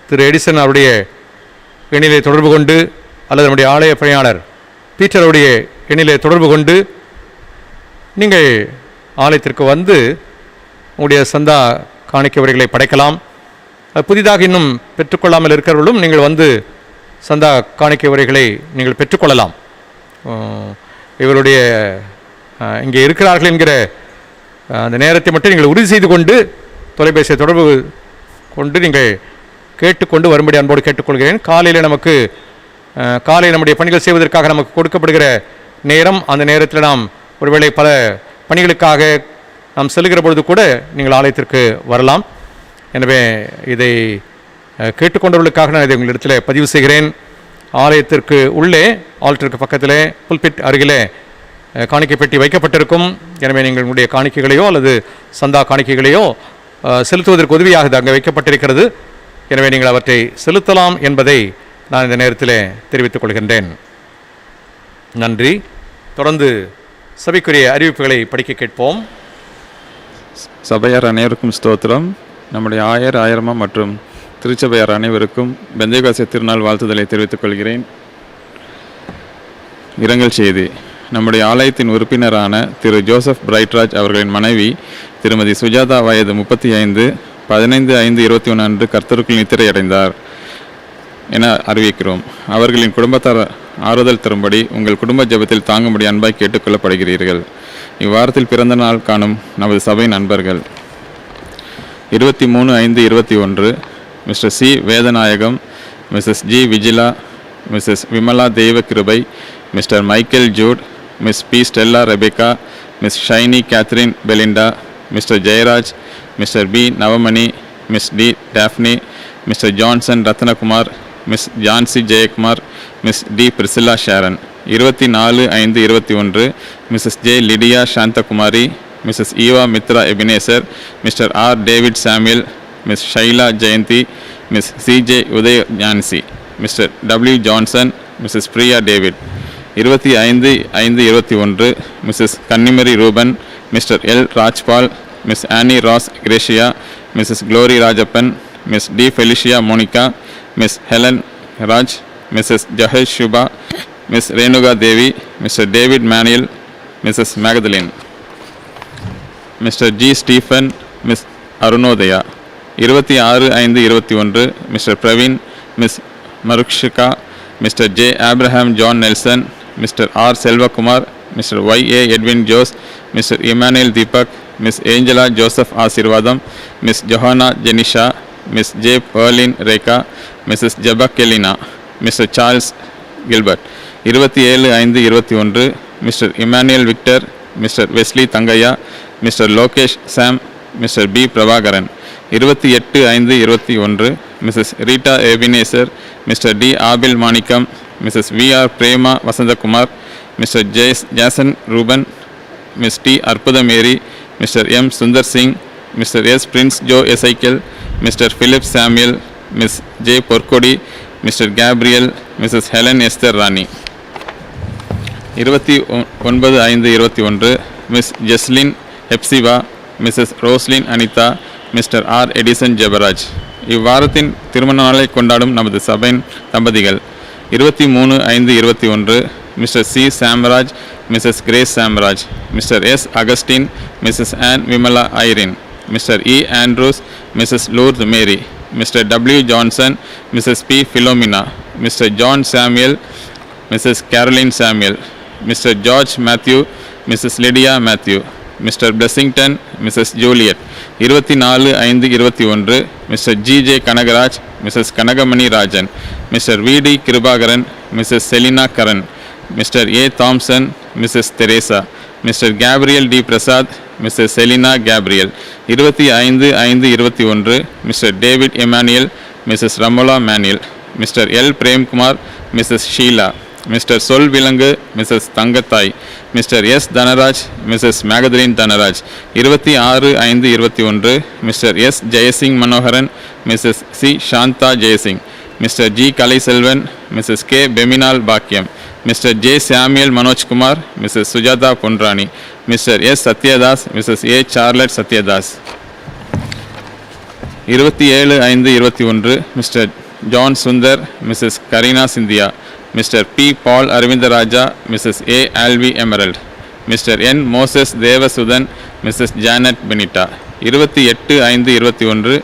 திரு எடிசன் அவருடைய எண்ணிலே தொடர்பு கொண்டு, அல்லது நம்முடைய ஆலய பணியாளர் பீட்டருடைய எண்ணிலே தொடர்பு கொண்டு நீங்கள் ஆலயத்திற்கு வந்து உங்களுடைய சந்தா காணிக்கை வரிகளை படைக்கலாம். புதிதாக இன்னும் பெற்றுக்கொள்ளாமல் இருக்கிறவர்களும் நீங்கள் வந்து சந்தா காணிக்கை வரிகளை நீங்கள் பெற்றுக்கொள்ளலாம். இவருடைய இங்கே இருக்கிறார்கள் என்கிற அந்த நேரத்தை மட்டும் நீங்கள் உறுதி செய்து கொண்டு தொலைபேசியை தொடர்பு கொண்டு நீங்கள் கேட்டுக்கொண்டு வரும்படி அன்போடு கேட்டுக்கொள்கிறேன். காலையில் நம்முடைய பணிகள் செய்வதற்காக நமக்கு கொடுக்கப்படுகிற நேரம், அந்த நேரத்தில் நாம் ஒருவேளை பல பணிகளுக்காக நாம் செல்கிற பொழுது கூட நீங்கள் ஆலயத்திற்கு வரலாம். எனவே இதை கேட்டுக்கொண்டவர்களுக்காக நான் இதை உங்களிடத்தில் பதிவு செய்கிறேன். ஆலயத்திற்கு உள்ளே ஆல்டருக்கு பக்கத்திலே புல்பிட் அருகிலே காணிக்கை பெட்டி வைக்கப்பட்டிருக்கும். எனவே நீங்கள் உங்களுடைய காணிக்கைகளையோ அல்லது சந்தா காணிக்கைகளையோ செலுத்துவதற்கு உதவியாக அங்கே வைக்கப்பட்டிருக்கிறது. எனவே நீங்கள் அவற்றை செலுத்தலாம் என்பதை நான் இந்த நேரத்தில் தெரிவித்துக் கொள்கின்றேன். நன்றி. தொடர்ந்து சபைக்குரிய அறிவிப்புகளை படிக்க கேட்போம். சபையார் அனைவருக்கும் ஸ்தோத்திரம். நம்முடைய ஆயர்மா மற்றும் திருச்சபையார் அனைவருக்கும் பெந்தேகோஸ்தே திருநாள் வாழ்த்துதலை தெரிவித்துக் கொள்கிறேன். இரங்கல் செய்தி. நம்முடைய ஆலயத்தின் உறுப்பினரான திரு ஜோசப் பிரைட்ராஜ் அவர்களின் மனைவி திருமதி சுஜாதா வயது 35, 15/5/21 அன்று கர்த்தருக்குள் நித்திரையடைந்தார் என அறிவிக்கிறோம். அவர்களின் குடும்பத்தார் ஆறுதல் தரும்படி உங்கள் குடும்ப ஜெபத்தில் தாங்கும்படி அன்பாய் கேட்டுக்கொள்ளப்படுகிறீர்கள். இவ்வாரத்தில் பிறந்த நாள் காணும் நமது சபை நண்பர்கள்: 23/5/21 mister C Vedanayagam, Mrs G Vijila, Mrs Vimala Deiva Kirubai, Mr Michael Jude, Miss P Stella Rebecca, Miss Shiny Catherine Belinda, Mr Jeyaraj, Mr P Navamani, Miss D Daphne, Mr Johnson Rathnakumar, Miss Jancy Jeyakumar, Miss D Priscilla Sharon. 24/5/21 Mrs J Lydia Santhakumari, Mrs Eva Mithra Ebenezer, Mr R David Samuel, Miss Shaila Jeyanthi, Miss C J Udaya Jancy, Mr W Johnson, Mrs Priya David. 25/5/21 Mrs Kannimari Ruben, Mr L Rajpal, Miss Annie Ross Gracia, Mrs Glory Rajappan, Miss D Felicia Monica, Miss Helen Raj, Mrs Jahesh Subha, Miss Renuka Devi, Mr David Manuel, Mrs Magdalene, Mr G Stephen, Miss Arunodhaya. 26/5/21 Mr Praveen, Miss Marukshika, Mr J Abraham John Nelson, Mr R Selvakumar, Mr Y A Edwin Jose, Mr Emmanuel Deepak, Miss Angela Joseph Aseervatham, Miss Johanna Jenisha, Miss J Berlin Rekha, Mrs ஜபக்கெலினா, mister Charles Gilbert. 27/5/21 Mr Emmanuel Victor, Mr Wesley Thangaiah, Mr Lokesh Sam, Mr P Prabhakaran. 28/5/21 Mrs Rita Ebenezer, Mr D Abel Manickam, Mrs V R Prema Vasanthakumar, Mr Jason Ruben, Miss D Arputhamary, Mr M Sundar Singh, Mr S Prince Joe Ezekiel, Mr Philip Samuel, Miss J Porkodi, Mr Gabriel, Mrs Helen Esther Rani. 29/5/21 Miss Jeslin Hepzibah, Mrs Roslin Anitha, Mr R Edison Jebaraj. இவ்வாரத்தின் திருமண நாளை கொண்டாடும் நமது சபையின் தம்பதிகள்: 23/5/21 mister C Samraj, missus Grace Samraj, mister S Augustine, missus Ann Vimala Irene, Mr. E. Andrews, Mrs. Lourdes Mary, Mr. W. Johnson, Mrs. P. Philomena, Mr. John Samuel, Mrs. Caroline Samuel, Mr. George Matthew, Mrs. Lydia Matthew, Mr. Blessington, Mrs. Juliet. 24/5/21 Mr. G.J. Kanagaraj, Mrs. Kanagamani Rajan, Mr. V.D. Kirubagaran, Mrs. Selina Karan, Mr. A. Thompson, Mrs. Teresa, Mr. Gabriel D. Prasad, Mrs. Selina Gabriel. 25/5/21 Mr. David Emmanuel, Mrs. Ramola Manuel, Mr. L. Premkumar, Mrs. Sheila, Mr. Sol Vilangu, Mrs. Tangathai, Mr. S. Dhanaraj, Mrs. Magadalene Dhanaraj. 26/5/21 Mr. S. Jayasingh Manoharan, Mrs. C. Shanta Jayasingh, Mr. G. Kalai Selvan, Mrs. K. Beminal Bakyam, Mr. J. Samuel Manoj Kumar, Mrs. Sujata Pondrani, Mr. S. Satyadas, Mrs. A. Charlotte Satyadas. 27/5/21 Mr. John Sundar, Mrs. Karina Sindhia, Mr. P. Paul Arvindaraja, Mrs. A. Alvi Emerald, Mr. N. Moses Devasudan, Mrs. Janet Benita. 28/5/21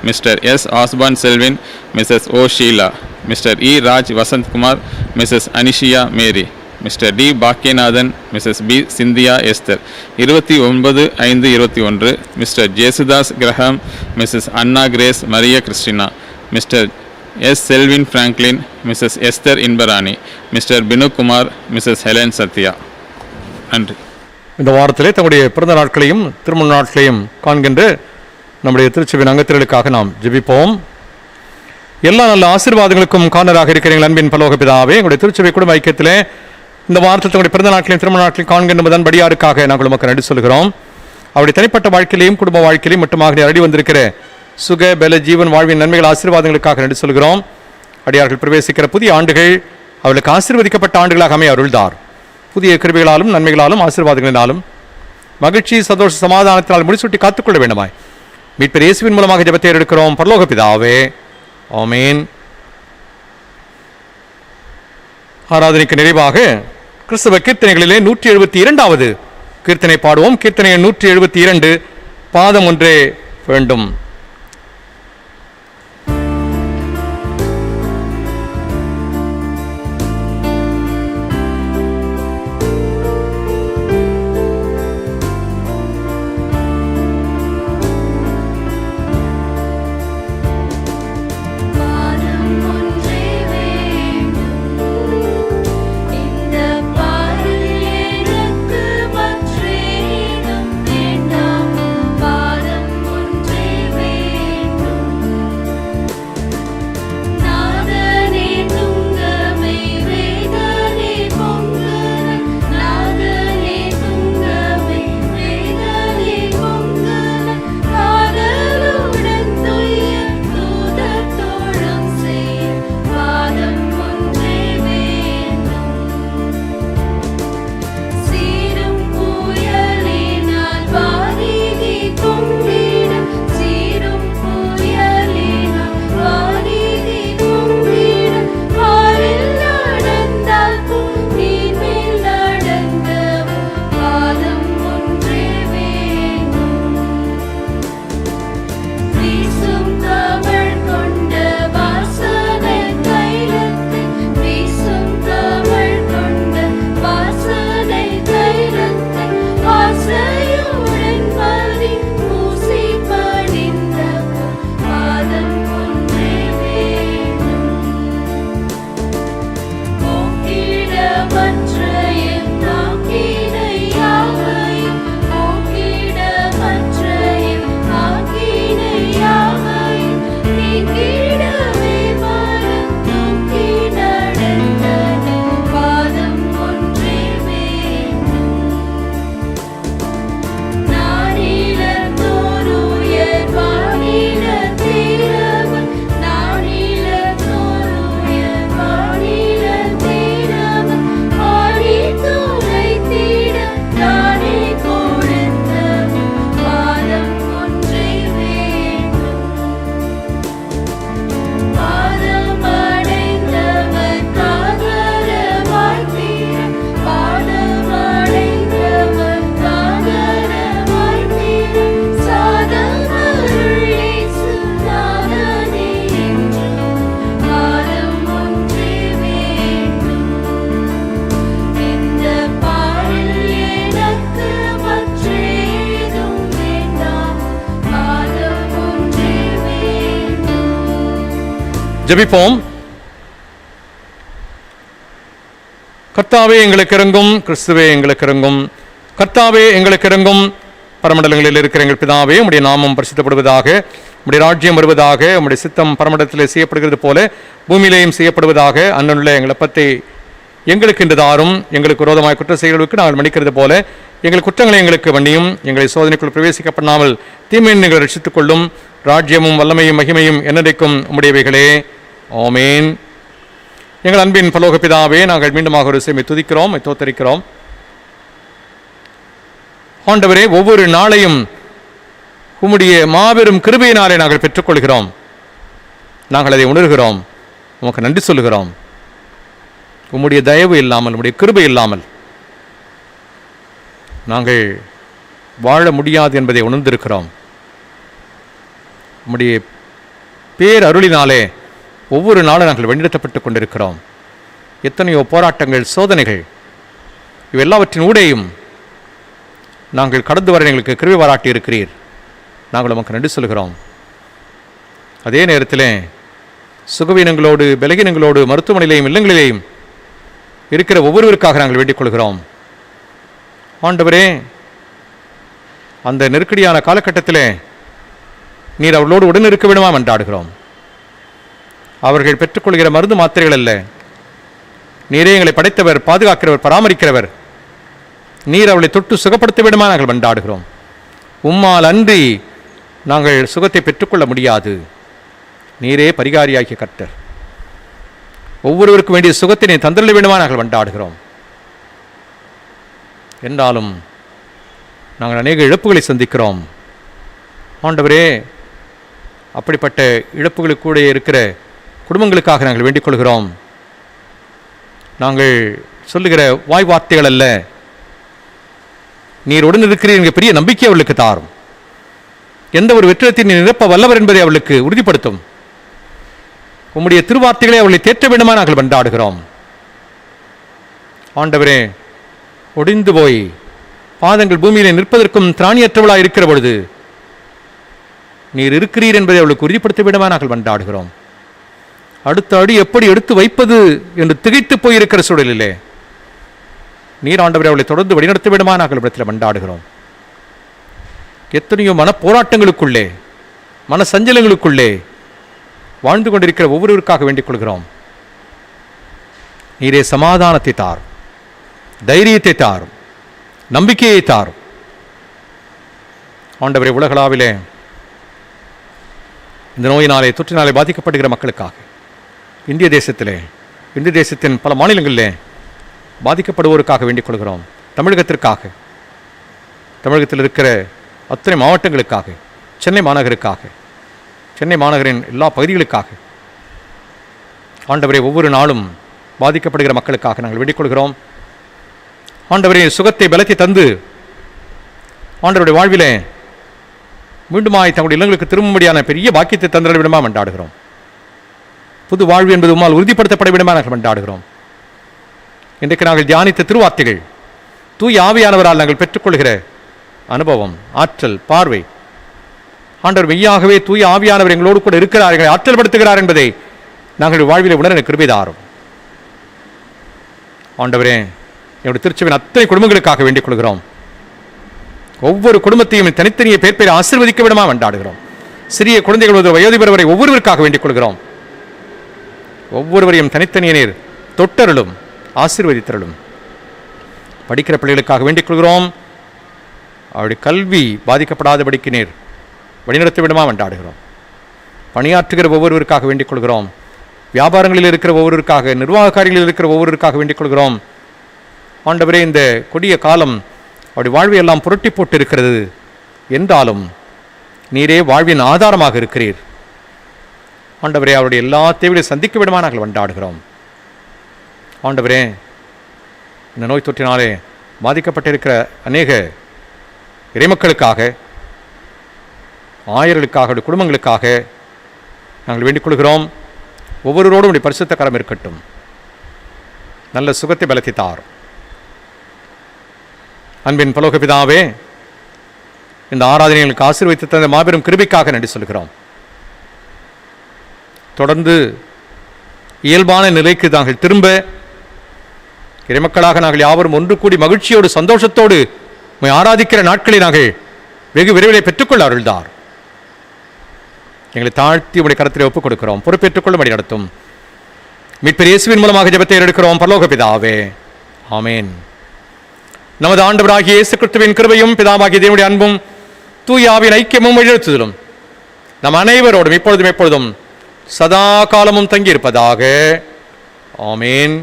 Mr. S. Osborne Selvin, Mrs. O. Sheila, Mr. E. Raj Vasant Kumar, Mrs. Anishia Mary, Mr. D. Bhakyanathan, Mrs. B. Cynthia Esther. 29/5/21 Mr. Jesudas Graham, Mrs. Anna Grace Maria Christina, Mr. S. Selvin Franklin, Mrs. Esther Inbarani, Mr. Binu Kumar, Mrs. Helen Satya. நன்றி. இந்த வாரத்திலே தம்முடைய பிறந்த நாட்களையும் திருமண நாட்களையும் காண்கின்ற நம்முடைய திருச்சபையின் அங்கத்தினர்களுக்காக நாம் ஜெபிப்போம். எல்லா நல்ல ஆசீர்வாதங்களுக்கும் காரணராக இருக்கிறீர்கள் அன்பின் பரலோக பிதாவே. எங்களுடைய திருச்சபை குடும்ப ஐக்கியத்திலே இந்த வாரத்தில் தங்களுடைய பிறந்த நாட்களையும் திருமண நாட்களையும் காண்கின்ற படியாருக்காக நாங்கள் உமக்கு நன்றி சொல்கிறோம். அவருடைய தனிப்பட்ட வாழ்க்கையிலையும் குடும்ப வாழ்க்கையிலையும் மட்டுமாக அடி வந்திருக்கிற சுக பல ஜீவன் வாழ்வின் நன்மைகள் ஆசீர்வாதங்களுக்காக நன்றி சொல்கிறோம். அடியார்கள் பிரவேசிக்கிற புதிய ஆண்டுகள் அவர்களுக்கு ஆசீர்வதிக்கப்பட்ட ஆண்டுகளாக அமைய அருள்தார். புதிய கிருபைகளாலும் நன்மைகளாலும் ஆசீர்வாதங்களினாலும் மகிழ்ச்சி சந்தோஷ சமாதானத்தினால் முடிசூட்டி காத்துக்கொள்ள வேண்டுமாய் மீட்பர் இயேசுவின் மூலமாக ஜெபத்தை எடுக்கிறோம் பரலோக பிதாவே. ஆமென். ஆராதனைக்கு நிறைவாக கிறிஸ்தவ கீர்த்தனைகளிலே 172வது கீர்த்தனை பாடுவோம். கீர்த்தனை 172 பாதம் ஒன்றே வேண்டும். பாதம் ஒன்றே ஜெபிப்போம். கர்த்தாவே எங்களுக்கு இறங்கும், கிறிஸ்துவே எங்களுக்கு இறங்கும், கர்த்தாவே எங்களுக்கு இறங்கும். பரமண்டலங்களில் இருக்கிற எங்கள் பிதாவே, உம்முடைய நாமம் பரிசுத்தப்படுவதாக, உம்முடைய ராஜ்யம் வருவதாக, உம்முடைய சித்தம் பரமண்டலத்தில் செய்யப்படுகிறது போல பூமியிலேயும் செய்யப்படுவதாக. அன்னுள்ள எங்கள் அப்பத்தை எங்களுக்கு இன்று தாரும். எங்களுக்கு விரோதமாய் குற்ற செயல்களுக்கு நாங்கள் மன்னிக்கிறது போல எங்கள் குற்றங்களை எங்களுக்கு மன்னியும். எங்களை சோதனைக்குள் பிரவேசிக்க பண்ணாமல் தீமையை நீங்கள் ரட்சித்துக் கொள்ளும். ராஜ்யமும் வல்லமையும் மகிமையும் என்னென்றைக்கும் உம்முடையவைகளே. ஆமென். எங்கள் அன்பின் பரலோக பிதாவே, நாங்கள் மீண்டுமாக ஒரு சேமை துதிக்கிறோம், தோத்தரிக்கிறோம். ஆண்டவரே, ஒவ்வொரு நாளையும் உம்முடைய மாபெரும் கிருபையினாலே நாங்கள் பெற்றுக்கொள்கிறோம். நாங்கள் அதை உணர்கிறோம். உமக்கு நன்றி சொல்லுகிறோம். உம்முடைய தயவு இல்லாமல், உம்முடைய கிருபை இல்லாமல் நாங்கள் வாழ முடியாது என்பதை உணர்ந்திருக்கிறோம். உம்முடைய பேரருளினாலே ஒவ்வொரு நாளும் நாங்கள் வழிநடத்தப்பட்டு கொண்டிருக்கிறோம். எத்தனையோ போராட்டங்கள், சோதனைகள், இவெல்லாவற்றின் ஊடேயும் நாங்கள் கடந்து வர எங்களுக்கு கிருபை பாராட்டி இருக்கிறீர். நாங்கள் உமக்கு நன்றி சொல்கிறோம். அதே நேரத்தில் சுகவீனங்களோடு, பலகீனங்களோடு, மருத்துவமனையிலேயும் இல்லங்களிலேயும் இருக்கிற ஒவ்வொருவருக்காக நாங்கள் வேண்டிக் கொள்கிறோம். ஆண்டவரே, அந்த நெருக்கடியான காலகட்டத்தில் நீர் அவர்களோடு உடன் இருக்க வேண்டுமா என்றாடுகிறோம். அவர்கள் பெற்றுக்கொள்கிற மருந்து மாத்திரைகள் அல்ல, நீரே எங்களை படைத்தவர், பாதுகாக்கிறவர், பராமரிக்கிறவர். நீர் அவளை தொட்டு சுகப்படுத்த வேண்டுமா நாங்கள் மன்றாடுகிறோம். உம்மால் அன்றி நாங்கள் சுகத்தை பெற்றுக்கொள்ள முடியாது. நீரே பரிகாரியாகிய கர்த்தர். ஒவ்வொருவருக்கும் வேண்டிய சுகத்தை நீ தந்தருள வேண்டுமா நாங்கள் மன்றாடுகிறோம். என்றாலும் நாங்கள் அநேக இழப்புகளை சந்திக்கிறோம். ஆண்டவரே, அப்படிப்பட்ட இழப்புகளுக்கு கூட இருக்கிற குடும்பங்களுக்காக நாங்கள் வேண்டிக் கொள்கிறோம். நாங்கள் சொல்லுகிற வாய் வார்த்தைகள் அல்ல, நீர் உடன் இருக்கிறீர் என்கிற பெரிய நம்பிக்கை அவளுக்கு தாரும். எந்த ஒரு வெற்றிடத்தை நீர் நிரப்ப வல்லவர் என்பதை அவளுக்கு உறுதிப்படுத்தும். உம்முடைய திருவார்த்தைகளை அவளை தேற்ற வேண்டுமா நாங்கள் மன்றாடுகிறோம். ஆண்டவரே, ஒடிந்து போய் பாதங்கள் பூமியிலே நிற்பதற்கும் திராணியற்றவளாய் இருக்கிற பொழுது நீர் இருக்கிறீர் என்பதை அவளுக்கு உறுதிப்படுத்த வேண்டுமா நாங்கள் மன்றாடுகிறோம். அடுத்த அடி எப்படி எடுத்து வைப்பது என்று திகைத்து போயிருக்கிற சூழலிலே நீர் ஆண்டவரை அவளை தொடர்ந்து வழிநடத்த வேண்டுமா நாங்கள் இடத்தில் மன்றாடுகிறோம். எத்தனையோ மன போராட்டங்களுக்குள்ளே, மன சஞ்சலங்களுக்குள்ளே வாழ்ந்து கொண்டிருக்கிற ஒவ்வொருவருக்காக வேண்டிக் கொள்கிறோம். நீரே சமாதானத்தை தாரும், தைரியத்தை தாரும், நம்பிக்கையை தாரும். ஆண்டவரை, உலகளாவிலே இந்த நோயினாலே, தொற்றினாலே பாதிக்கப்படுகிற மக்களுக்காக, இந்திய தேசத்தின் பல மாநிலங்களிலே பாதிக்கப்படுவோருக்காக வேண்டிக் கொள்கிறோம். தமிழகத்திற்காக, தமிழகத்தில் இருக்கிற அத்தனை மாவட்டங்களுக்காக, சென்னை மாநகருக்காக, சென்னை மாநகரின் எல்லா பகுதிகளுக்காக, ஆண்டவரை, ஒவ்வொரு நாளும் பாதிக்கப்படுகிற மக்களுக்காக நாங்கள் வேண்டிக் கொள்கிறோம். ஆண்டவரே, சுகத்தை பலத்தை தந்து ஆண்டவருடைய வாழ்விலே மீண்டுமாய் தங்களுடைய இல்லங்களுக்கு திரும்பும்படியான பெரிய பாக்கியத்தை தந்திட விடுமா மன்றாடுகிறோம். புது வாழ்வு என்பது உம்மால் உறுதிப்படுத்தப்பட விடுமா நாங்கள் மன்றாடுகிறோம். இன்றைக்கு நாங்கள் தியானித்த திருவார்த்தைகள் தூய ஆவியானவரால் நாங்கள் பெற்றுக்கொள்கிற அனுபவம், ஆற்றல், பார்வை. ஆண்டவர் மெய்யாகவே தூய ஆவியானவர் எங்களோடு கூட இருக்கிறார், எங்களை ஆற்றல் படுத்துகிறார் என்பதை நாங்கள் வாழ்விலே உணர கிருபை தாரும். ஆண்டவரே, என்னுடைய திருச்சபையின் அத்தனை குடும்பங்களுக்காக வேண்டிக் கொள்கிறோம். ஒவ்வொரு குடும்பத்தையும் தனித்தனியை பேர் ஆசீர்வதிக்க விடமா மன்றாடுகிறோம். சிறிய குழந்தைகள் முதல் வயோதிபர் வரை ஒவ்வொருவருக்காக வேண்டிக் கொள்கிறோம். ஒவ்வொருவரையும் தனித்தனிய நீர் தொட்டருளும், ஆசீர்வதித்தருளும். படிக்கிற பிள்ளைகளுக்காக வேண்டிக் கொள்கிறோம். அவருடைய கல்வி பாதிக்கப்படாதபடிக்கு நீர் வழிநடத்த விடமா மன்றாடுகிறோம். பணியாற்றுகிற ஒவ்வொருவருக்காக வேண்டிக் கொள்கிறோம். வியாபாரங்களில் இருக்கிற ஒவ்வொருவருக்காக, நிர்வாக காரியங்களில் இருக்கிற ஒவ்வொருவருக்காக வேண்டிக் கொள்கிறோம். ஆண்டவரே, இந்த கொடிய காலம் அவருடைய வாழ்வை எல்லாம் புரட்டி போட்டு இருக்கிறது என்றாலும் நீரே வாழ்வின் ஆதாரமாக இருக்கிறீர். ஆண்டவரே, அவருடைய எல்லா தேவைகளையும் சந்திக்க விடமா நாங்கள் மன்றாடுகிறோம். ஆண்டவரே, இந்த நோய் தொற்றினாலே பாதிக்கப்பட்டிருக்கிற அநேக இறைமக்களுக்காக, ஆயர்களுக்காக, குடும்பங்களுக்காக நாங்கள் வேண்டிக் கொள்கிறோம். ஒவ்வொருவரோடும் உடைய பரிசுத்த கரம் இருக்கட்டும். நல்ல சுகத்தை பலத்தை தாரும். அன்பின் பரலோக பிதாவே, இந்த ஆராதனைகளுக்கு ஆசீர்வதித்து தந்த மாபெரும் கிருபைக்காக நன்றி சொல்கிறோம். தொடர்ந்து இயல்பான நிலைக்கு நாங்கள் திரும்ப இறைமக்களாக நாங்கள் யாவரும் ஒன்று கூடி மகிழ்ச்சியோடு சந்தோஷத்தோடு உம்மை ஆராதிக்கிற நாட்களை நாங்கள் வெகு விரைவிலே பெற்றுக்கொள்ள அருள்தார். எங்களை தாழ்த்தி உடைய கரத்திலே ஒப்புக் கொடுக்கிறோம். பொறுப்பேற்றுக்கொள்ள வழி நடத்தும். மீட்பர் இயேசுவின் மூலமாக ஜெபத்தை எடுக்கிறோம் பரலோக பிதாவே, ஆமென். நமது ஆண்டவராகிய இயேசு கிறிஸ்துவின் கிருபையும் பிதாவாகிய தேவனுடைய அன்பும் தூய ஆவியின் ஐக்கியமும் வழிநடத்துதலும் நம் அனைவரோடும் இப்பொழுதும் எப்பொழுதும் சதா காலமும் தங்கியிருப்பதாக. ஆமென்.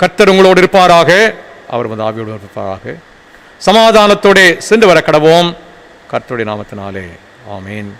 கர்த்தர் உங்களோடு இருப்பாராக, அவர் வந்து ஆவியோடு இருப்பாராக. சமாதானத்தோடு சென்று வர கடவோம். கர்த்தருடைய நாமத்தினாலே ஆமென்.